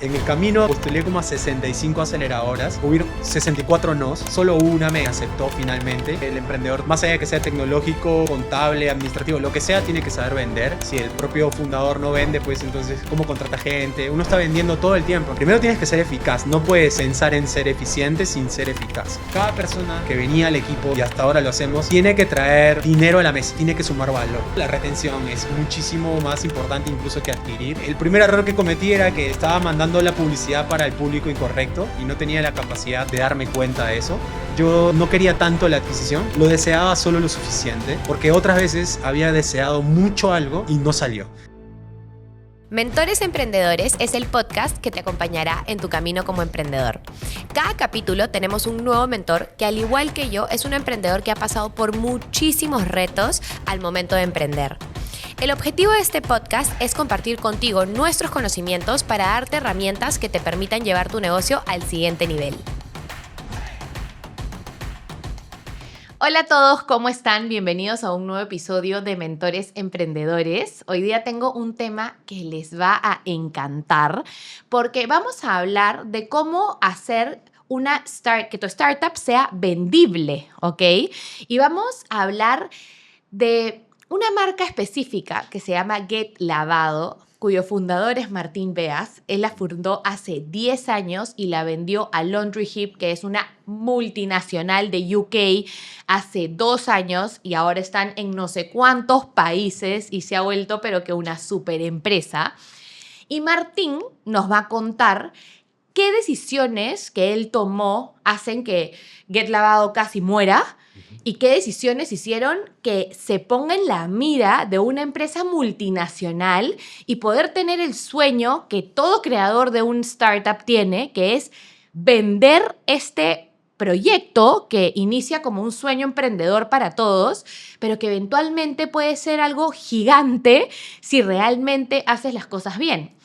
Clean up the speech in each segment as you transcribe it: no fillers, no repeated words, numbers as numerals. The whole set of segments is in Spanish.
En el camino postulé como a 65 aceleradoras, hubieron 64 nos, solo una me aceptó finalmente. El emprendedor, más allá de que sea tecnológico, contable, administrativo, lo que sea, tiene que saber vender. Si el propio fundador no vende, pues entonces, ¿cómo contrata gente? Uno está vendiendo todo el tiempo. Primero tienes que ser eficaz, no puedes pensar en ser eficiente sin ser eficaz. Cada persona que venía al equipo, y hasta ahora lo hacemos, tiene que traer dinero a la mesa, tiene que sumar valor. La retención es muchísimo más importante incluso que adquirir. El primer error que cometí era que estaba mandando la publicidad para el público incorrecto y no tenía la capacidad de darme cuenta de eso. Yo no quería tanto la adquisición, lo deseaba solo lo suficiente, porque otras veces había deseado mucho algo y no salió. Mentores Emprendedores es el podcast que te acompañará en tu camino como emprendedor. Cada capítulo tenemos un nuevo mentor que, al igual que yo, es un emprendedor que ha pasado por muchísimos retos al momento de emprender. El objetivo de este podcast es compartir contigo nuestros conocimientos para darte herramientas que te permitan llevar tu negocio al siguiente nivel. Hola a todos, ¿cómo están? Bienvenidos a un nuevo episodio de Mentores Emprendedores. Hoy día tengo un tema que les va a encantar porque vamos a hablar de cómo hacer que tu startup sea vendible, ¿ok? Y vamos a hablar de una marca específica que se llama Get Lavado, cuyo fundador es Martín Beas. Él la fundó hace 10 años y la vendió a Laundry Hip, que es una multinacional de UK, hace 2 años, y ahora están en no sé cuántos países y se ha vuelto pero que una super empresa. Y Martín nos va a contar qué decisiones que él tomó hacen que Get Lavado casi muera y qué decisiones hicieron que se ponga en la mira de una empresa multinacional y poder tener el sueño que todo creador de un startup tiene, que es vender este proyecto que inicia como un sueño emprendedor para todos, pero que eventualmente puede ser algo gigante si realmente haces las cosas bien.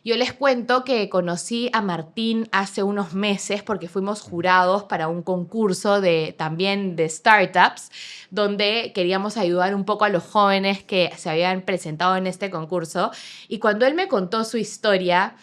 Yo les cuento que conocí a Martín hace unos meses porque fuimos jurados para un concurso también de startups, donde queríamos ayudar un poco a los jóvenes que se habían presentado en este concurso. Y cuando él me contó su historia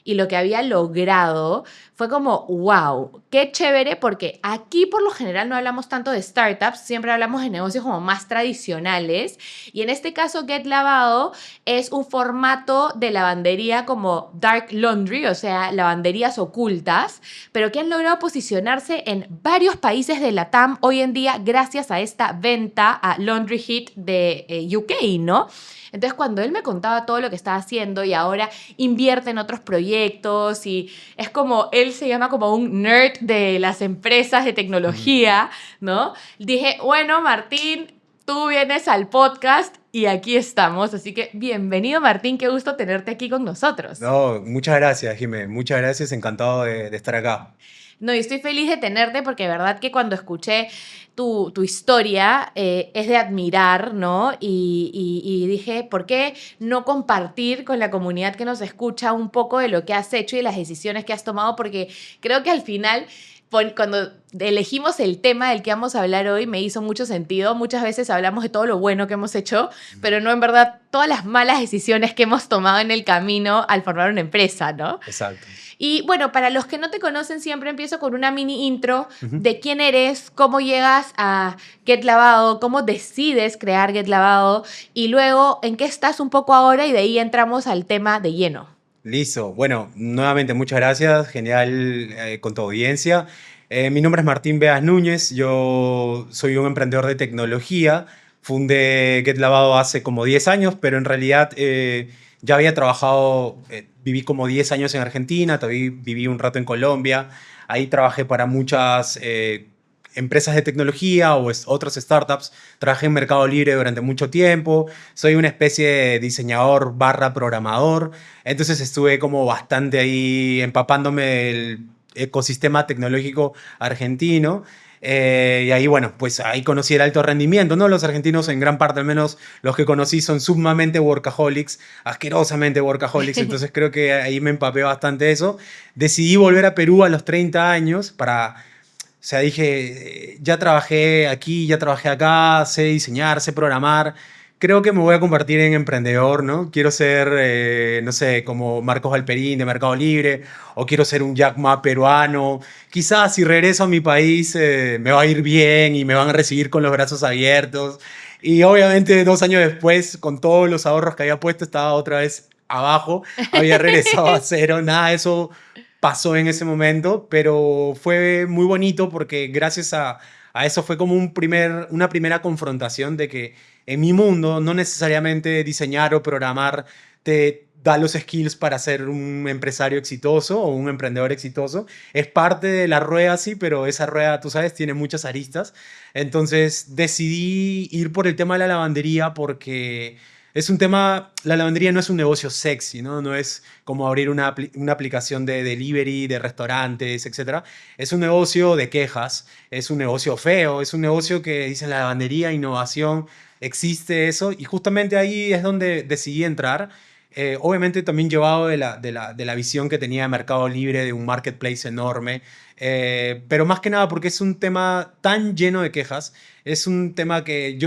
y lo que había logrado, fue como, wow, qué chévere, porque aquí por lo general no hablamos tanto de startups, siempre hablamos de negocios como más tradicionales, y en este caso Get Lavado es un formato de lavandería como dark laundry, o sea, lavanderías ocultas, pero que han logrado posicionarse en varios países de LATAM hoy en día gracias a esta venta a Laundry Hit de UK, ¿no? Entonces, cuando él me contaba todo lo que estaba haciendo y ahora invierte en otros proyectos y es como, él se llama como un nerd de las empresas de tecnología, ¿no? Dije, bueno, Martín, tú vienes al podcast y aquí estamos. Así que bienvenido, Martín, qué gusto tenerte aquí con nosotros. No, muchas gracias, Jimé, muchas gracias, encantado de estar acá. No, y estoy feliz de tenerte porque de verdad que cuando escuché tu historia es de admirar, ¿no? Y dije, ¿por qué no compartir con la comunidad que nos escucha un poco de lo que has hecho y de las decisiones que has tomado? Porque creo que al final, cuando elegimos el tema del que vamos a hablar hoy, me hizo mucho sentido. Muchas veces hablamos de todo lo bueno que hemos hecho, pero no en verdad todas las malas decisiones que hemos tomado en el camino al formar una empresa, ¿no? Exacto. Y bueno, para los que no te conocen, siempre empiezo con una mini intro de quién eres, cómo llegas a Get Lavado, cómo decides crear Get Lavado y luego en qué estás un poco ahora, y de ahí entramos al tema de lleno. Listo. Bueno, nuevamente muchas gracias. Genial con tu audiencia. Mi nombre es Martín Beas Núñez. Yo soy un emprendedor de tecnología. Fundé Get Lavado hace como 10 años, pero en realidad ya había trabajado, viví como 10 años en Argentina, también viví un rato en Colombia. Ahí trabajé para muchas empresas de tecnología o otras startups. Trabajé en Mercado Libre durante mucho tiempo. Soy una especie de diseñador / programador. Entonces estuve como bastante ahí empapándome del ecosistema tecnológico argentino. Y ahí, bueno, pues ahí conocí el alto rendimiento, ¿no? Los argentinos, en gran parte al menos los que conocí, son sumamente workaholics, asquerosamente workaholics, entonces creo que ahí me empapé bastante de eso. Decidí volver a Perú a los 30 años para... O sea, dije, ya trabajé aquí, ya trabajé acá, sé diseñar, sé programar, creo que me voy a convertir en emprendedor, ¿no? Quiero ser, no sé, como Marcos Alperín de Mercado Libre, o quiero ser un Jack Ma peruano. Quizás si regreso a mi país me va a ir bien y me van a recibir con los brazos abiertos. Y obviamente 2 años después, con todos los ahorros que había puesto, estaba otra vez abajo, había regresado a cero, nada de eso pasó en ese momento, pero fue muy bonito porque gracias a eso fue como una primera confrontación de que en mi mundo no necesariamente diseñar o programar te da los skills para ser un empresario exitoso o un emprendedor exitoso. Es parte de la rueda, sí, pero esa rueda, tú sabes, tiene muchas aristas. Entonces decidí ir por el tema de la lavandería porque es un tema, la lavandería no es un negocio sexy, ¿no? No es como abrir una aplicación de delivery, de restaurantes, etcétera. Es un negocio de quejas, es un negocio feo, es un negocio que dicen la lavandería, innovación, existe eso y justamente ahí es donde decidí entrar. Obviamente también llevado de la visión que tenía de Mercado Libre, de un marketplace enorme, pero más que nada porque es un tema tan lleno de quejas, es un tema que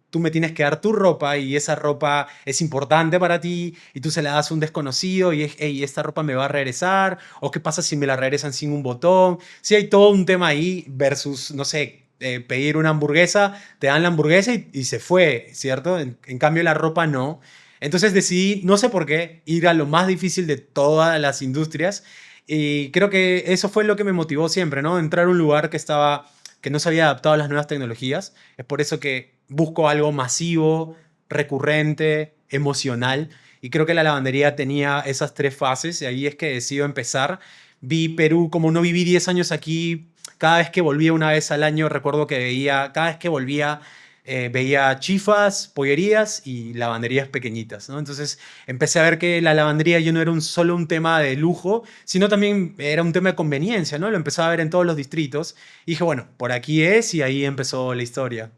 tú me tienes que dar tu ropa y esa ropa es importante para ti y tú se la das a un desconocido y es, hey, esta ropa me va a regresar o qué pasa si me la regresan sin un botón. Sí, hay todo un tema ahí versus, no sé, pedir una hamburguesa, te dan la hamburguesa y se fue, ¿cierto? En cambio la ropa no. Entonces decidí, no sé por qué, ir a lo más difícil de todas las industrias y creo que eso fue lo que me motivó siempre, ¿no? Entrar a un lugar que no se había adaptado a las nuevas tecnologías. Es por eso que busco algo masivo, recurrente, emocional. Y creo que la lavandería tenía esas tres fases y ahí es que decido empezar. Vi Perú, como no viví 10 años aquí, cada vez que volvía una vez al año, recuerdo que cada vez que volvía, veía chifas, pollerías y lavanderías pequeñitas, ¿no? Entonces empecé a ver que la lavandería ya no era solo un tema de lujo, sino también era un tema de conveniencia, ¿no? Lo empezaba a ver en todos los distritos. Y dije, bueno, por aquí es y ahí empezó la historia.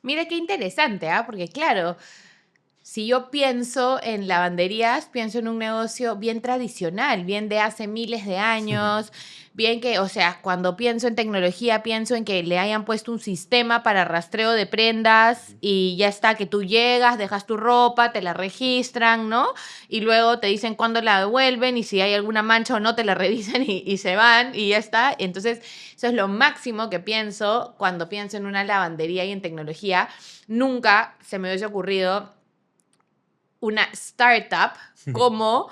Mira qué interesante, ¿ah? Porque claro, si yo pienso en lavanderías, pienso en un negocio bien tradicional, bien de hace miles de años, bien que, o sea, cuando pienso en tecnología, pienso en que le hayan puesto un sistema para rastreo de prendas y ya está, que tú llegas, dejas tu ropa, te la registran, ¿no? Y luego te dicen cuándo la devuelven y si hay alguna mancha o no, te la revisan y se van y ya está. Entonces, eso es lo máximo que pienso cuando pienso en una lavandería y en tecnología. Nunca se me hubiese ocurrido una startup como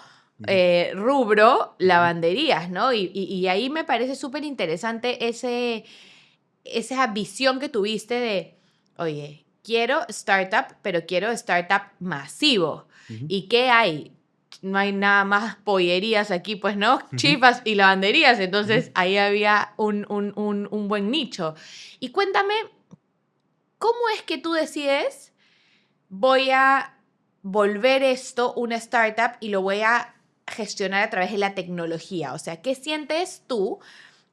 rubro lavanderías, ¿no? Y ahí me parece súper interesante esa visión que tuviste de, oye, quiero startup, pero quiero startup masivo. Ujú, ¿Y qué hay? No hay nada más pollerías aquí, pues, ¿no? ujú, Chifas y lavanderías. ujú. Entonces, ahí había un buen nicho. Y cuéntame, ¿cómo es que tú decides voy a volver esto una startup y lo voy a gestionar a través de la tecnología? O sea, ¿qué sientes tú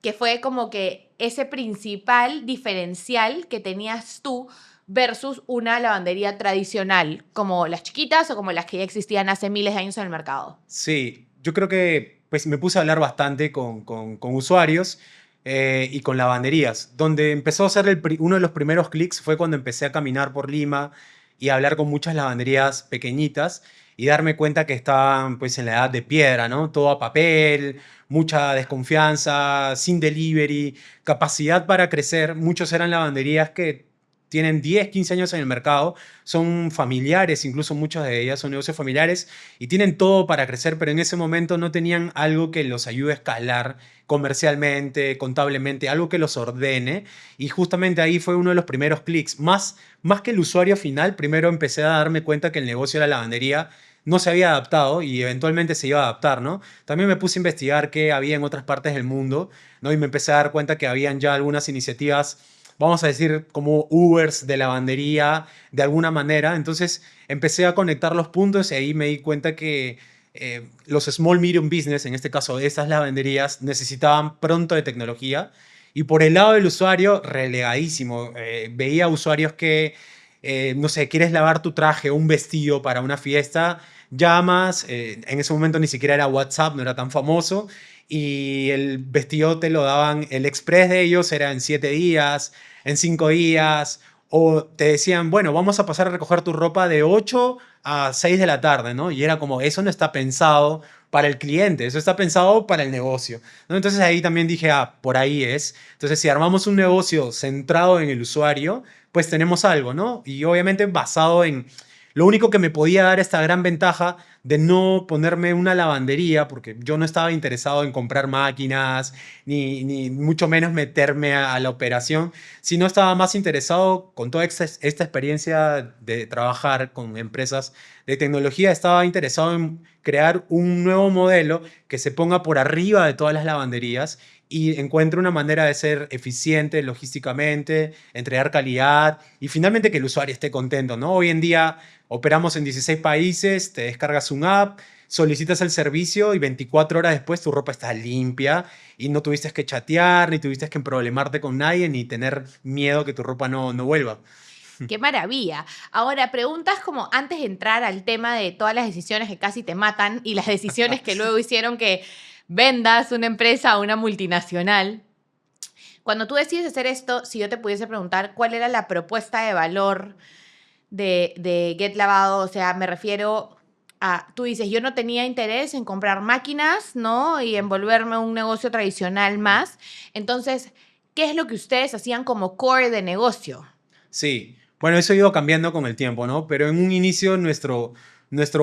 que fue como que ese principal diferencial que tenías tú versus una lavandería tradicional, como las chiquitas o como las que ya existían hace miles de años en el mercado? Sí, yo creo que pues, me puse a hablar bastante con usuarios y con lavanderías. Donde empezó a ser uno de los primeros clics fue cuando empecé a caminar por Lima y a hablar con muchas lavanderías pequeñitas y darme cuenta que estaban pues, en la edad de piedra, ¿no? Todo a papel, mucha desconfianza, sin delivery, capacidad para crecer. Muchos eran lavanderías que tienen 10, 15 años en el mercado, son familiares, incluso muchas de ellas son negocios familiares y tienen todo para crecer, pero en ese momento no tenían algo que los ayude a escalar comercialmente, contablemente, algo que los ordene. Y justamente ahí fue uno de los primeros clics. Más que el usuario final, primero empecé a darme cuenta que el negocio de la lavandería no se había adaptado y eventualmente se iba a adaptar, ¿no? También me puse a investigar qué había en otras partes del mundo, ¿no? Y me empecé a dar cuenta que habían ya algunas iniciativas, vamos a decir, como Ubers de lavandería, de alguna manera. Entonces empecé a conectar los puntos y ahí me di cuenta que los small medium business, en este caso esas lavanderías, necesitaban pronto de tecnología. Y por el lado del usuario, relegadísimo. Veía usuarios que, no sé, quieres lavar tu traje o un vestido para una fiesta, llamas, en ese momento ni siquiera era WhatsApp, no era tan famoso, y el vestido te lo daban, el express de ellos era en 7 días, en 5 días, O te decían, bueno, vamos a pasar a recoger tu ropa de 8 a 6 de la tarde, ¿no? Y era como, eso no está pensado para el cliente, eso está pensado para el negocio, ¿no? Entonces ahí también dije, por ahí es. Entonces, si armamos un negocio centrado en el usuario, pues tenemos algo, ¿no? Y obviamente basado en... Lo único que me podía dar esta gran ventaja de no ponerme una lavandería, porque yo no estaba interesado en comprar máquinas, ni mucho menos meterme a la operación, sino estaba más interesado con toda esta experiencia de trabajar con empresas de tecnología, estaba interesado en crear un nuevo modelo que se ponga por arriba de todas las lavanderías y encuentre una manera de ser eficiente logísticamente, entregar calidad y finalmente que el usuario esté contento, ¿no? Hoy en día operamos en 16 países, te descargas un app, solicitas el servicio y 24 horas después tu ropa está limpia y no tuviste que chatear, ni tuviste que problemarte con nadie, ni tener miedo que tu ropa no vuelva. ¡Qué maravilla! Ahora, preguntas como antes de entrar al tema de todas las decisiones que casi te matan y las decisiones que luego hicieron que vendas una empresa a una multinacional. Cuando tú decides hacer esto, si yo te pudiese preguntar cuál era la propuesta de valor de Get Lavado, o sea, me refiero a, tú dices, yo no tenía interés en comprar máquinas, ¿no? Y envolverme en un negocio tradicional más. Entonces, ¿qué es lo que ustedes hacían como core de negocio? Sí, bueno, eso ha ido cambiando con el tiempo, ¿no? Pero en un inicio nuestro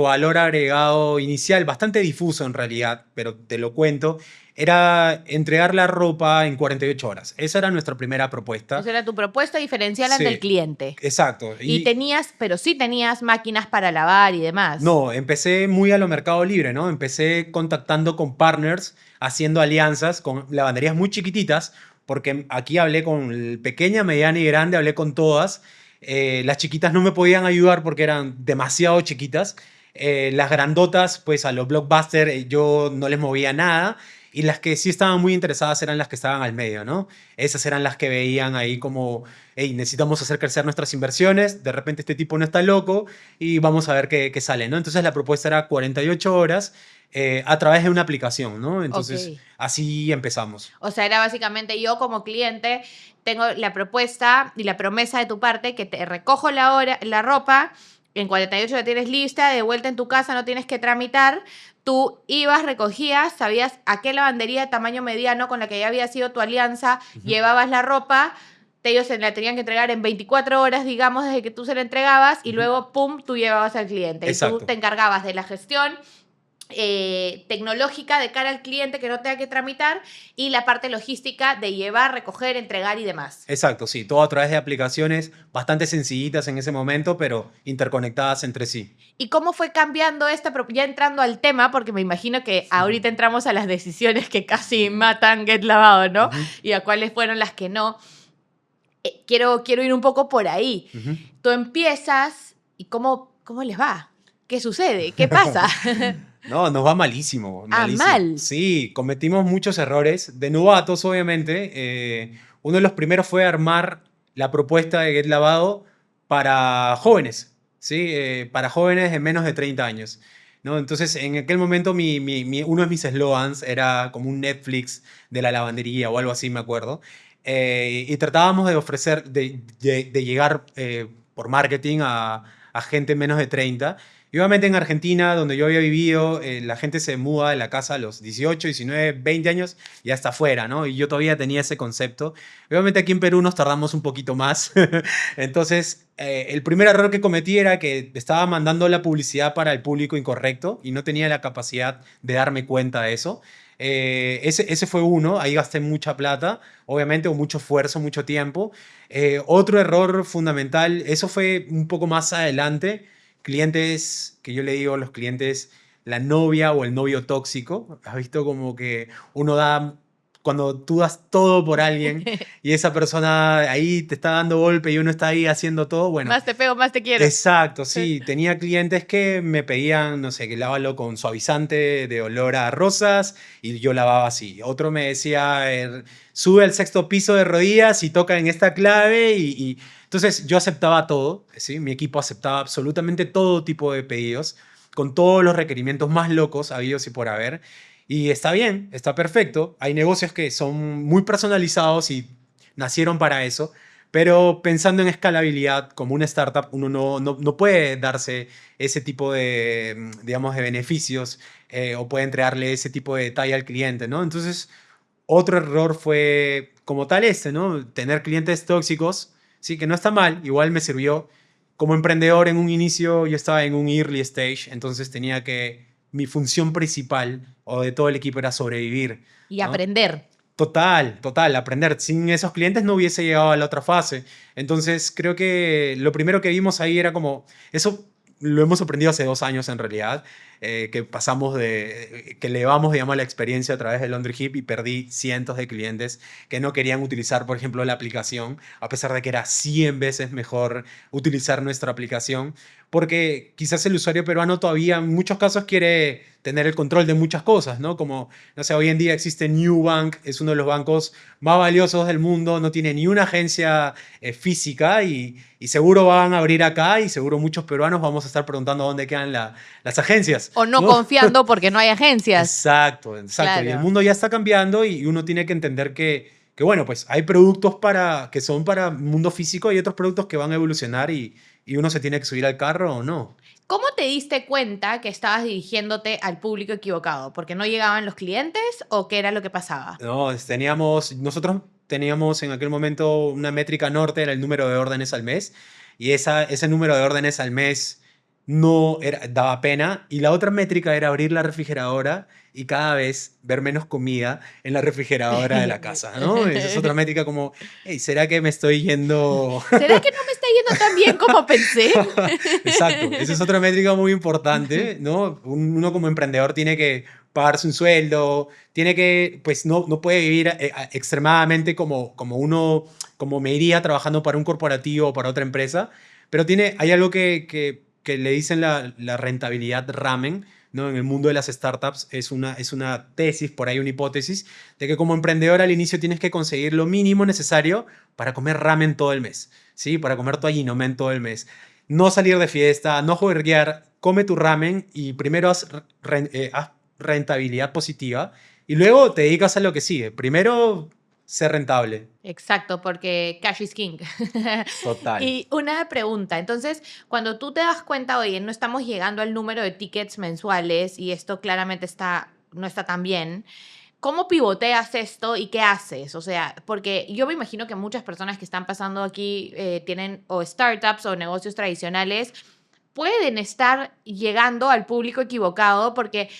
valor agregado inicial, bastante difuso en realidad, pero te lo cuento, era entregar la ropa en 48 horas. Esa era nuestra primera propuesta. Esa era tu propuesta diferencial ante el Sí, cliente. exacto. Y tenías, pero sí tenías máquinas para lavar y demás. No, empecé muy a lo mercado libre, ¿no? Empecé contactando con partners, haciendo alianzas con lavanderías muy chiquititas, porque aquí hablé con pequeña, mediana y grande, hablé con todas. Las chiquitas no me podían ayudar porque eran demasiado chiquitas. Las grandotas, pues a los blockbuster yo no les movía nada. Y las que sí estaban muy interesadas eran las que estaban al medio, ¿no? Esas eran las que veían ahí como, hey, necesitamos hacer crecer nuestras inversiones, de repente este tipo no está loco y vamos a ver qué sale, ¿no? Entonces la propuesta era 48 horas a través de una aplicación, ¿no? Entonces Ok. así empezamos. O sea, era básicamente yo como cliente tengo la propuesta y la promesa de tu parte que te recojo la ropa, en 48 la tienes lista, de vuelta en tu casa, no tienes que tramitar. Tú ibas, recogías, sabías a qué lavandería de tamaño mediano con la que ya había sido tu alianza, Ujú. llevabas la ropa, ellos se la tenían que entregar en 24 horas, digamos, desde que tú se la entregabas y Ujú. luego, pum, tú llevabas al cliente y tú Exacto. te encargabas de la gestión tecnológica de cara al cliente que no tenga que tramitar y la parte logística de llevar, recoger, entregar y demás. Exacto, sí, todo a través de aplicaciones bastante sencillitas en ese momento, pero interconectadas entre sí. ¿Y cómo fue cambiando ya entrando al tema? Porque me imagino que ahorita entramos a las decisiones que casi matan Get Lavado, ¿no? Ujú, Y a cuáles fueron las que no. Quiero ir un poco por ahí. ujú. Tú empiezas y ¿cómo les va? ¿Qué sucede? ¿Qué pasa? No, nos va malísimo, Ah, malísimo. mal. Sí, cometimos muchos errores, de novatos obviamente. Uno de los primeros fue armar la propuesta de Get Lavado para jóvenes, ¿sí? Para jóvenes de menos de 30 años, ¿no? Entonces, en aquel momento uno de mis eslogans era como un Netflix de la lavandería o algo así, me acuerdo. Y tratábamos de ofrecer, de llegar por marketing a gente menos de 30. Y obviamente en Argentina, donde yo había vivido, la gente se muda de la casa a los 18, 19, 20 años y hasta afuera, ¿no? Y yo todavía tenía ese concepto. Obviamente aquí en Perú nos tardamos un poquito más. Entonces, el primer error que cometí era que estaba mandando la publicidad para el público incorrecto y no tenía la capacidad de darme cuenta de eso. Ese fue uno, ahí gasté mucha plata, obviamente, o mucho esfuerzo, mucho tiempo. Otro error fundamental, eso fue un poco más adelante, clientes, que yo le digo a los clientes, la novia o el novio tóxico. Has visto como que uno da, cuando tú das todo por alguien y esa persona ahí te está dando golpe y uno está ahí haciendo todo, bueno, Más te pego, más te quiero. exacto, sí. Tenía clientes que me pedían, no sé, que lávalo con suavizante de olor a rosas y yo lavaba así. Otro me decía, sube al sexto piso de rodillas y toca en esta clave Entonces yo aceptaba todo, ¿sí? Mi equipo aceptaba absolutamente todo tipo de pedidos, con todos los requerimientos más locos habidos y por haber. Y está bien, está perfecto. Hay negocios que son muy personalizados y nacieron para eso, Pero pensando en escalabilidad, como una startup, uno no puede darse ese tipo de, digamos, de beneficios o puede entregarle ese tipo de detalle al cliente, ¿no? Entonces, otro error fue como tal este, ¿no? Tener clientes tóxicos, sí, que no está mal, igual me sirvió. Como emprendedor en un inicio yo estaba en un early stage, entonces tenía que, mi función principal o de todo el equipo era sobrevivir, Y ¿no? aprender. Total, total, aprender. Sin esos clientes no hubiese llegado a la otra fase. Entonces, creo que lo primero que vimos ahí era como, eso lo hemos aprendido hace 2 años en realidad, que pasamos que elevamos, digamos, la experiencia a través de Laundry Hip y perdí cientos de clientes que no querían utilizar, por ejemplo, la aplicación, a pesar de que era 100 veces mejor utilizar nuestra aplicación, porque quizás el usuario peruano todavía en muchos casos quiere tener el control de muchas cosas, ¿no? Como, no sé, hoy en día existe Newbank, es uno de los bancos más valiosos del mundo, no tiene ni una agencia física y seguro van a abrir acá y seguro muchos peruanos vamos a estar preguntando dónde quedan las agencias, O no ¿no? confiando porque no hay agencias. Exacto, exacto. Y el Claro. mundo ya está cambiando y uno tiene que entender que bueno, pues hay productos que son para mundo físico y otros productos que van a evolucionar y uno se tiene que subir al carro o no. ¿Cómo te diste cuenta que estabas dirigiéndote al público equivocado? ¿Porque no llegaban los clientes o qué era lo que pasaba? No, nosotros teníamos en aquel momento una métrica norte, era el número de órdenes al mes, y ese número de órdenes al mes no daba pena, y la otra métrica era abrir la refrigeradora y cada vez ver menos comida en la refrigeradora de la casa, ¿no? Esa es otra métrica como, hey, ¿será que me estoy yendo? ¿Será que no me está yendo tan bien como pensé? Exacto, esa es otra métrica muy importante, ¿no? Uno como emprendedor tiene que pagarse un sueldo, tiene que, pues no puede vivir extremadamente como me iría trabajando para un corporativo o para otra empresa, pero hay algo que le dicen la rentabilidad ramen, ¿no? En el mundo de las startups es una tesis, por ahí una hipótesis, de que como emprendedor al inicio tienes que conseguir lo mínimo necesario para comer ramen todo el mes, ¿sí? Para comer tu Ajinomen todo el mes. No salir de fiesta, no juerguear, come tu ramen y primero haz rentabilidad positiva y luego te dedicas a lo que sigue. Primero, ser rentable. Exacto, porque cash is king. Total. Y una pregunta, entonces, cuando tú te das cuenta, oye, no estamos llegando al número de tickets mensuales y esto claramente no está tan bien, ¿cómo pivoteas esto y qué haces? O sea, porque yo me imagino que muchas personas que están pasando aquí tienen o startups o negocios tradicionales, pueden estar llegando al público equivocado porque,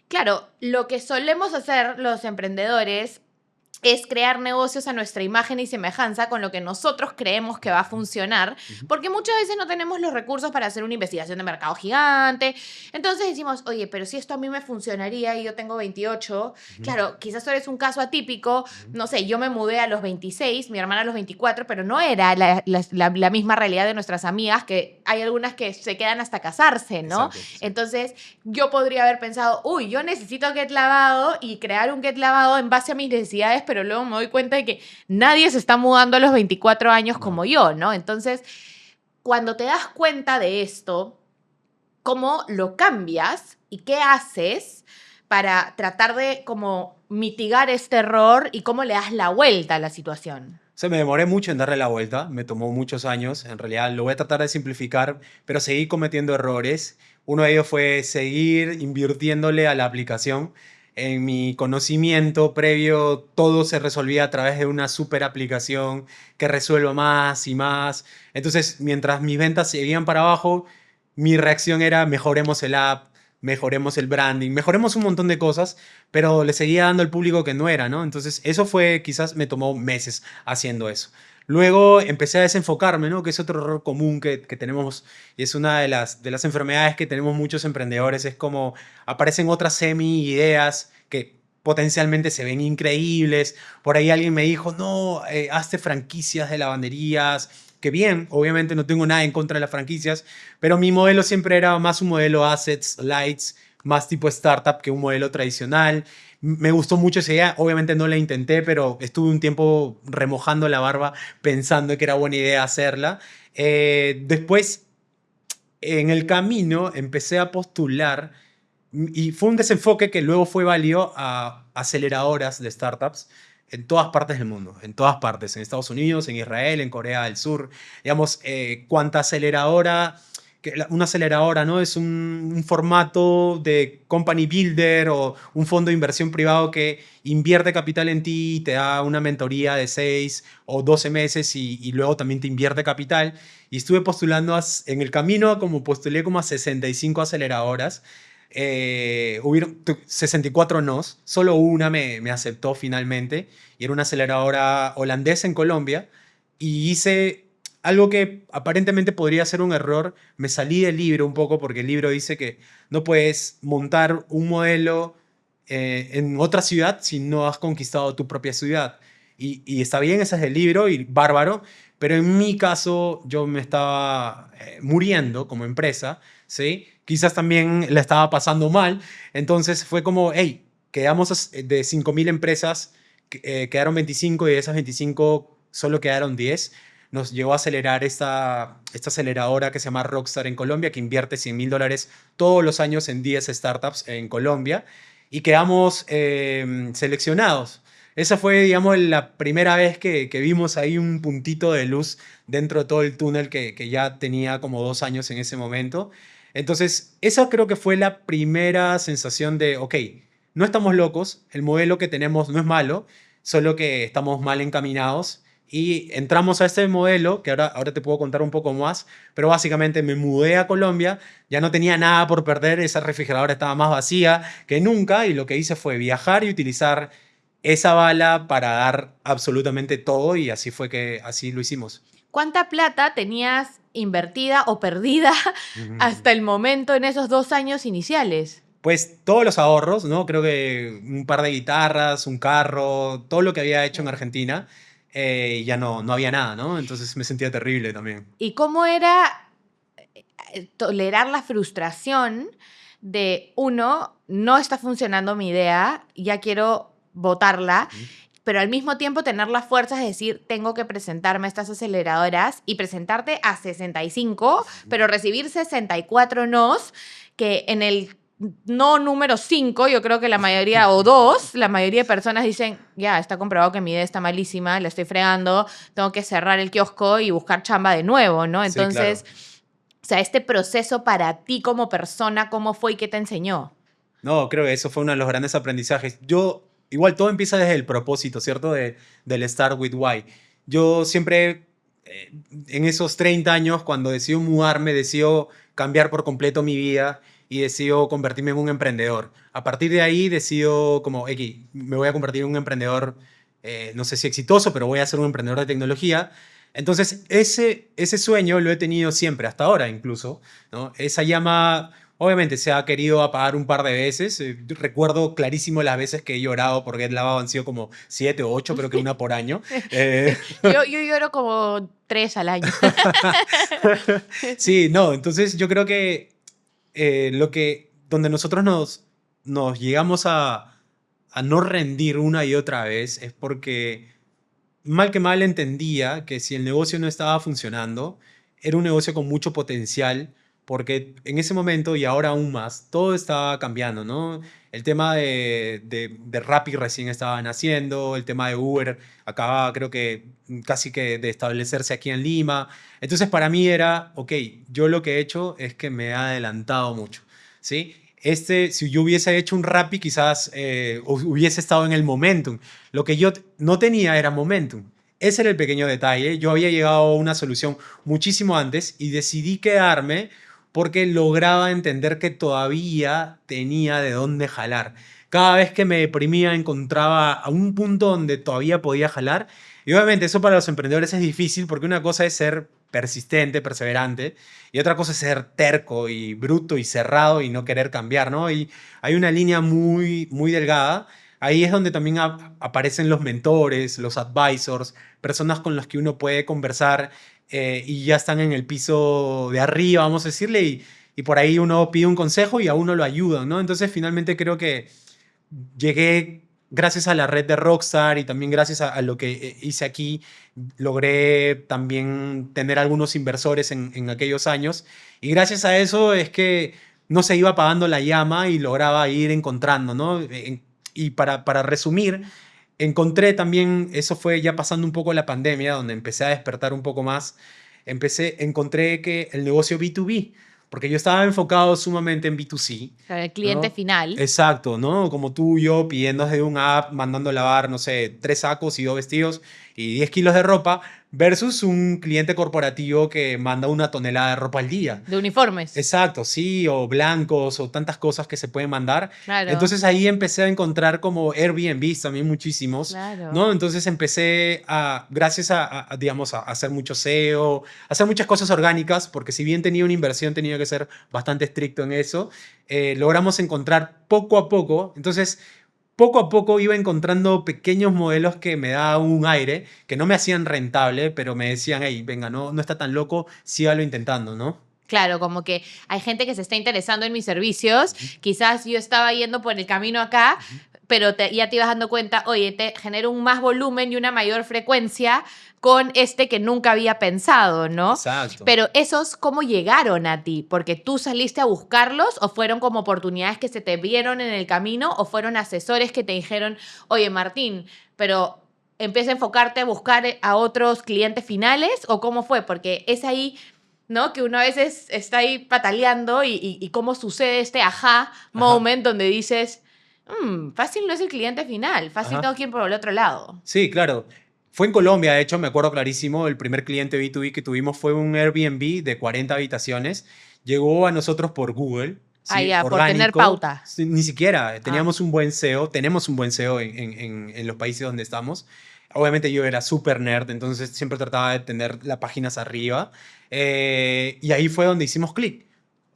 claro, lo que solemos hacer los emprendedores es crear negocios a nuestra imagen y semejanza con lo que nosotros creemos que va a funcionar, Ujú. porque muchas veces no tenemos los recursos para hacer una investigación de mercado gigante. Entonces decimos, oye, pero si esto a mí me funcionaría y yo tengo 28, Ujú. claro, quizás tú eres un caso atípico, Ujú. no sé, yo me mudé a los 26, mi hermana a los 24, pero no era la misma realidad de nuestras amigas, que hay algunas que se quedan hasta casarse, ¿no? Exacto, sí. Entonces yo podría haber pensado, uy, yo necesito Get Lavado y crear un Get Lavado en base a mis necesidades, pero luego me doy cuenta de que nadie se está mudando a los 24 años No. como yo, ¿no? Entonces, cuando te das cuenta de esto, ¿cómo lo cambias y qué haces para tratar de como mitigar este error y cómo le das la vuelta a la situación? O sea, me demoré mucho en darle la vuelta, me tomó muchos años, en realidad lo voy a tratar de simplificar, pero seguí cometiendo errores. Uno de ellos fue seguir invirtiéndole a la aplicación. En mi conocimiento previo, todo se resolvía a través de una super aplicación que resuelva más y más. Entonces, mientras mis ventas seguían para abajo, mi reacción era mejoremos el app, mejoremos el branding, mejoremos un montón de cosas, pero le seguía dando al público que no era, ¿no? Entonces, eso fue, quizás me tomó meses haciendo eso. Luego empecé a desenfocarme, ¿no? Que es otro error común que tenemos y es una de las enfermedades que tenemos muchos emprendedores. Es como aparecen otras semi-ideas que potencialmente se ven increíbles. Por ahí alguien me dijo, no, hazte franquicias de lavanderías. Que bien, obviamente no tengo nada en contra de las franquicias, pero mi modelo siempre era más un modelo assets, lights, más tipo startup que un modelo tradicional. Me gustó mucho esa idea, obviamente no la intenté, pero estuve un tiempo remojando la barba pensando que era buena idea hacerla. Después, en el camino, empecé a postular y fue un desenfoque que luego fue válido a aceleradoras de startups. en todas partes del mundo, en todas partes, en Estados Unidos, en Israel, en Corea del Sur. Digamos, cuánta aceleradora, una aceleradora, ¿no? Es un formato de company builder o un fondo de inversión privado que invierte capital en ti, te da una mentoría de 6 o 12 meses y luego también te invierte capital. Y estuve postulando en el camino, como postulé como a 65 aceleradoras. Hubieron 64 nos, solo una me aceptó finalmente y era una aceleradora holandesa en Colombia y hice algo que aparentemente podría ser un error. Me salí del libro un poco porque el libro dice que no puedes montar un modelo en otra ciudad si no has conquistado tu propia ciudad. Y está bien, ese es el libro y bárbaro, pero en mi caso yo me estaba muriendo como empresa, ¿sí? Quizás también la estaba pasando mal, entonces fue como, hey, quedamos de 5.000 empresas, quedaron 25 y de esas 25 solo quedaron 10. Nos llevó a acelerar esta aceleradora que se llama Rockstar en Colombia, que invierte $100.000 todos los años en 10 startups en Colombia y quedamos seleccionados. Esa fue, digamos, la primera vez que vimos ahí un puntito de luz dentro de todo el túnel que ya tenía como 2 años en ese momento. Entonces, esa creo que fue la primera sensación de, ok, no estamos locos, el modelo que tenemos no es malo, solo que estamos mal encaminados y entramos a este modelo, que ahora te puedo contar un poco más, pero básicamente me mudé a Colombia, ya no tenía nada por perder, esa refrigeradora estaba más vacía que nunca y lo que hice fue viajar y utilizar esa bala para dar absolutamente todo y así fue que así lo hicimos. ¿Cuánta plata tenías invertida o perdida hasta el momento en esos 2 años iniciales? Pues todos los ahorros, ¿no? Creo que un par de guitarras, un carro, todo lo que había hecho en Argentina, ya no había nada, ¿no? Entonces me sentía terrible también. ¿Y cómo era tolerar la frustración de, uno, no está funcionando mi idea, ya quiero botarla, Ujú. pero al mismo tiempo tener las fuerzas de decir, tengo que presentarme a estas aceleradoras y presentarte a 65, pero recibir 64 nos, que en el no número 5, yo creo que la mayoría, o 2, la mayoría de personas dicen, ya, está comprobado que mi idea está malísima, la estoy fregando, tengo que cerrar el kiosco y buscar chamba de nuevo, ¿no? Sí, Entonces, claro. o sea, este proceso para ti como persona, ¿cómo fue y qué te enseñó? No, creo que eso fue uno de los grandes aprendizajes. Igual todo empieza desde el propósito, ¿cierto? Del Start with Why. Yo siempre, en esos 30 años, cuando decido mudarme, decido cambiar por completo mi vida y decido convertirme en un emprendedor. A partir de ahí decido como, X, me voy a convertir en un emprendedor, no sé si exitoso, pero voy a ser un emprendedor de tecnología. Entonces, ese sueño lo he tenido siempre, hasta ahora incluso, ¿no? Esa llama. Obviamente se ha querido apagar un par de veces. Yo recuerdo clarísimo las veces que he llorado por GitLab, han sido como 7 o 8, creo que una por año. Eh, Yo lloro como 3 al año. sí, no, entonces yo creo que donde nosotros nos llegamos a no rendir una y otra vez es porque mal que mal entendía que si el negocio no estaba funcionando, era un negocio con mucho potencial, porque en ese momento y ahora aún más, todo estaba cambiando, ¿no? El tema de Rappi recién estaba naciendo, el tema de Uber acababa, creo que casi que de establecerse aquí en Lima. Entonces para mí era, ok, yo lo que he hecho es que me he adelantado mucho, ¿sí? Si yo hubiese hecho un Rappi, quizás hubiese estado en el momentum. Lo que yo no tenía era momentum. Ese era el pequeño detalle. Yo había llegado a una solución muchísimo antes y decidí quedarme porque lograba entender que todavía tenía de dónde jalar. Cada vez que me deprimía encontraba a un punto donde todavía podía jalar. Y obviamente eso para los emprendedores es difícil porque una cosa es ser persistente, perseverante, y otra cosa es ser terco y bruto y cerrado y no querer cambiar, ¿no? Y hay una línea muy, muy delgada. Ahí es donde también aparecen los mentores, los advisors, personas con las que uno puede conversar y ya están en el piso de arriba, vamos a decirle, y por ahí uno pide un consejo y a uno lo ayudan, ¿no? Entonces finalmente creo que llegué gracias a la red de Rockstar y también gracias a lo que hice aquí, logré también tener algunos inversores en aquellos años y gracias a eso es que no se iba apagando la llama y lograba ir encontrando, ¿no? Y para resumir, encontré también, eso fue ya pasando un poco la pandemia, donde empecé a despertar un poco más, encontré que el negocio B2B, porque yo estaba enfocado sumamente en B2C, Claro, el cliente ¿no? final. Exacto, ¿no? Como tú y yo pidiendo desde un app, mandando a lavar, no sé, 3 sacos y 2 vestidos y 10 kilos de ropa, versus un cliente corporativo que manda 1 tonelada de ropa al día. De uniformes. Exacto, sí, o blancos, o tantas cosas que se pueden mandar. Claro, Entonces ahí empecé a encontrar como Airbnb también muchísimos, claro. ¿no? Entonces empecé a, gracias digamos, a hacer mucho SEO, a hacer muchas cosas orgánicas, porque si bien tenía una inversión, tenía que ser bastante estricto en eso. Logramos encontrar poco a poco, entonces poco a poco iba encontrando pequeños modelos que me daban un aire, que no me hacían rentable, pero me decían, hey, venga, no está tan loco, sígalo intentando, ¿no? Claro, como que hay gente que se está interesando en mis servicios. Ujú, Quizás yo estaba yendo por el camino acá, ujú. pero ya te ibas dando cuenta, oye, te genero un más volumen y una mayor frecuencia con este que nunca había pensado, ¿no? Exacto. Pero esos, ¿cómo llegaron a ti? ¿Porque tú saliste a buscarlos o fueron como oportunidades que se te vieron en el camino o fueron asesores que te dijeron, oye, Martín, pero empieza a enfocarte a buscar a otros clientes finales o cómo fue? Porque es ahí, ¿no? Que uno a veces está ahí pataleando y cómo sucede este aha Ajá, moment donde dices, fácil no es el cliente final, fácil ajá. tengo que ir por el otro lado. Sí, claro. Fue en Colombia, de hecho, me acuerdo clarísimo, el primer cliente B2B que tuvimos fue un Airbnb de 40 habitaciones. Llegó a nosotros por Google, Ah, ¿sí? ya, por tener Orgánico. pauta. Sí, ni siquiera, Ah, teníamos un buen SEO, tenemos un buen SEO en los países donde estamos. Obviamente yo era súper nerd, entonces siempre trataba de tener las páginas arriba. Y ahí fue donde hicimos clic.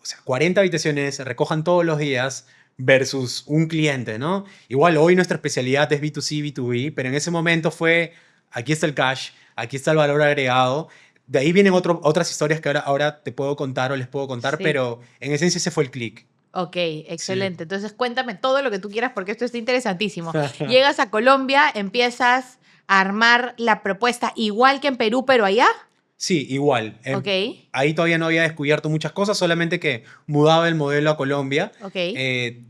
O sea, 40 habitaciones, se recojan todos los días versus un cliente, ¿no? Igual hoy nuestra especialidad es B2C, B2B, pero en ese momento fue, aquí está el cash, aquí está el valor agregado. De ahí vienen otras historias que ahora te puedo contar o les puedo contar, sí. pero en esencia ese fue el clic. Ok, Sí. excelente. Entonces cuéntame todo lo que tú quieras porque esto está interesantísimo. Llegas a Colombia, empiezas a armar la propuesta igual que en Perú, pero allá. Sí, igual. Ok, Ahí todavía no había descubierto muchas cosas, solamente que mudaba el modelo a Colombia. ok.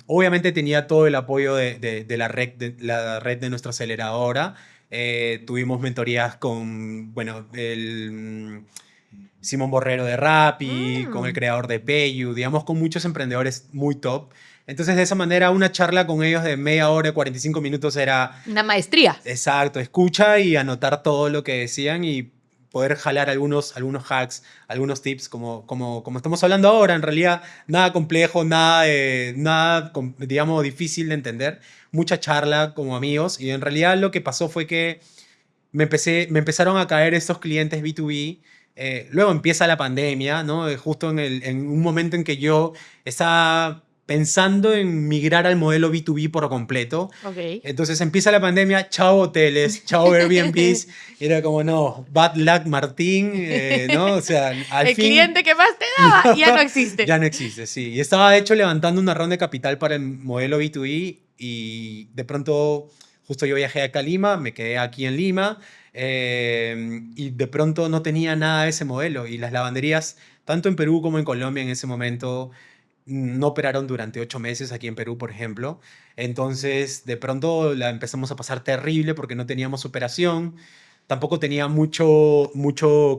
Obviamente tenía todo el apoyo de la red de nuestra aceleradora. Tuvimos mentorías con, bueno, Simón Borrero de Rappi, con el Mm, creador de Payu, digamos, con muchos emprendedores muy top. Entonces, de esa manera, una charla con ellos de media hora, 45 minutos era una maestría. exacto, escucha y anotar todo lo que decían y poder jalar algunos hacks, algunos tips, como estamos hablando ahora. En realidad, nada complejo, digamos, difícil de entender. Mucha charla como amigos. Y en realidad lo que pasó fue que me empezaron a caer estos clientes B2B. Luego empieza la pandemia, ¿no? Justo en un momento en que yo estaba pensando en migrar al modelo B2B por completo. Ok. Entonces empieza la pandemia, chao hoteles, chao Airbnbs, y era como, no, bad luck Martín, ¿no? O sea, al El fin cliente que más te daba ya no existe. ya no existe, sí. Y estaba de hecho levantando una ronda de capital para el modelo B2B y de pronto justo yo viajé acá a Lima, me quedé aquí en Lima y de pronto no tenía nada de ese modelo y las lavanderías, tanto en Perú como en Colombia en ese momento, no operaron durante 8 meses aquí en Perú, por ejemplo. Entonces, de pronto la empezamos a pasar terrible porque no teníamos operación, tampoco tenía mucho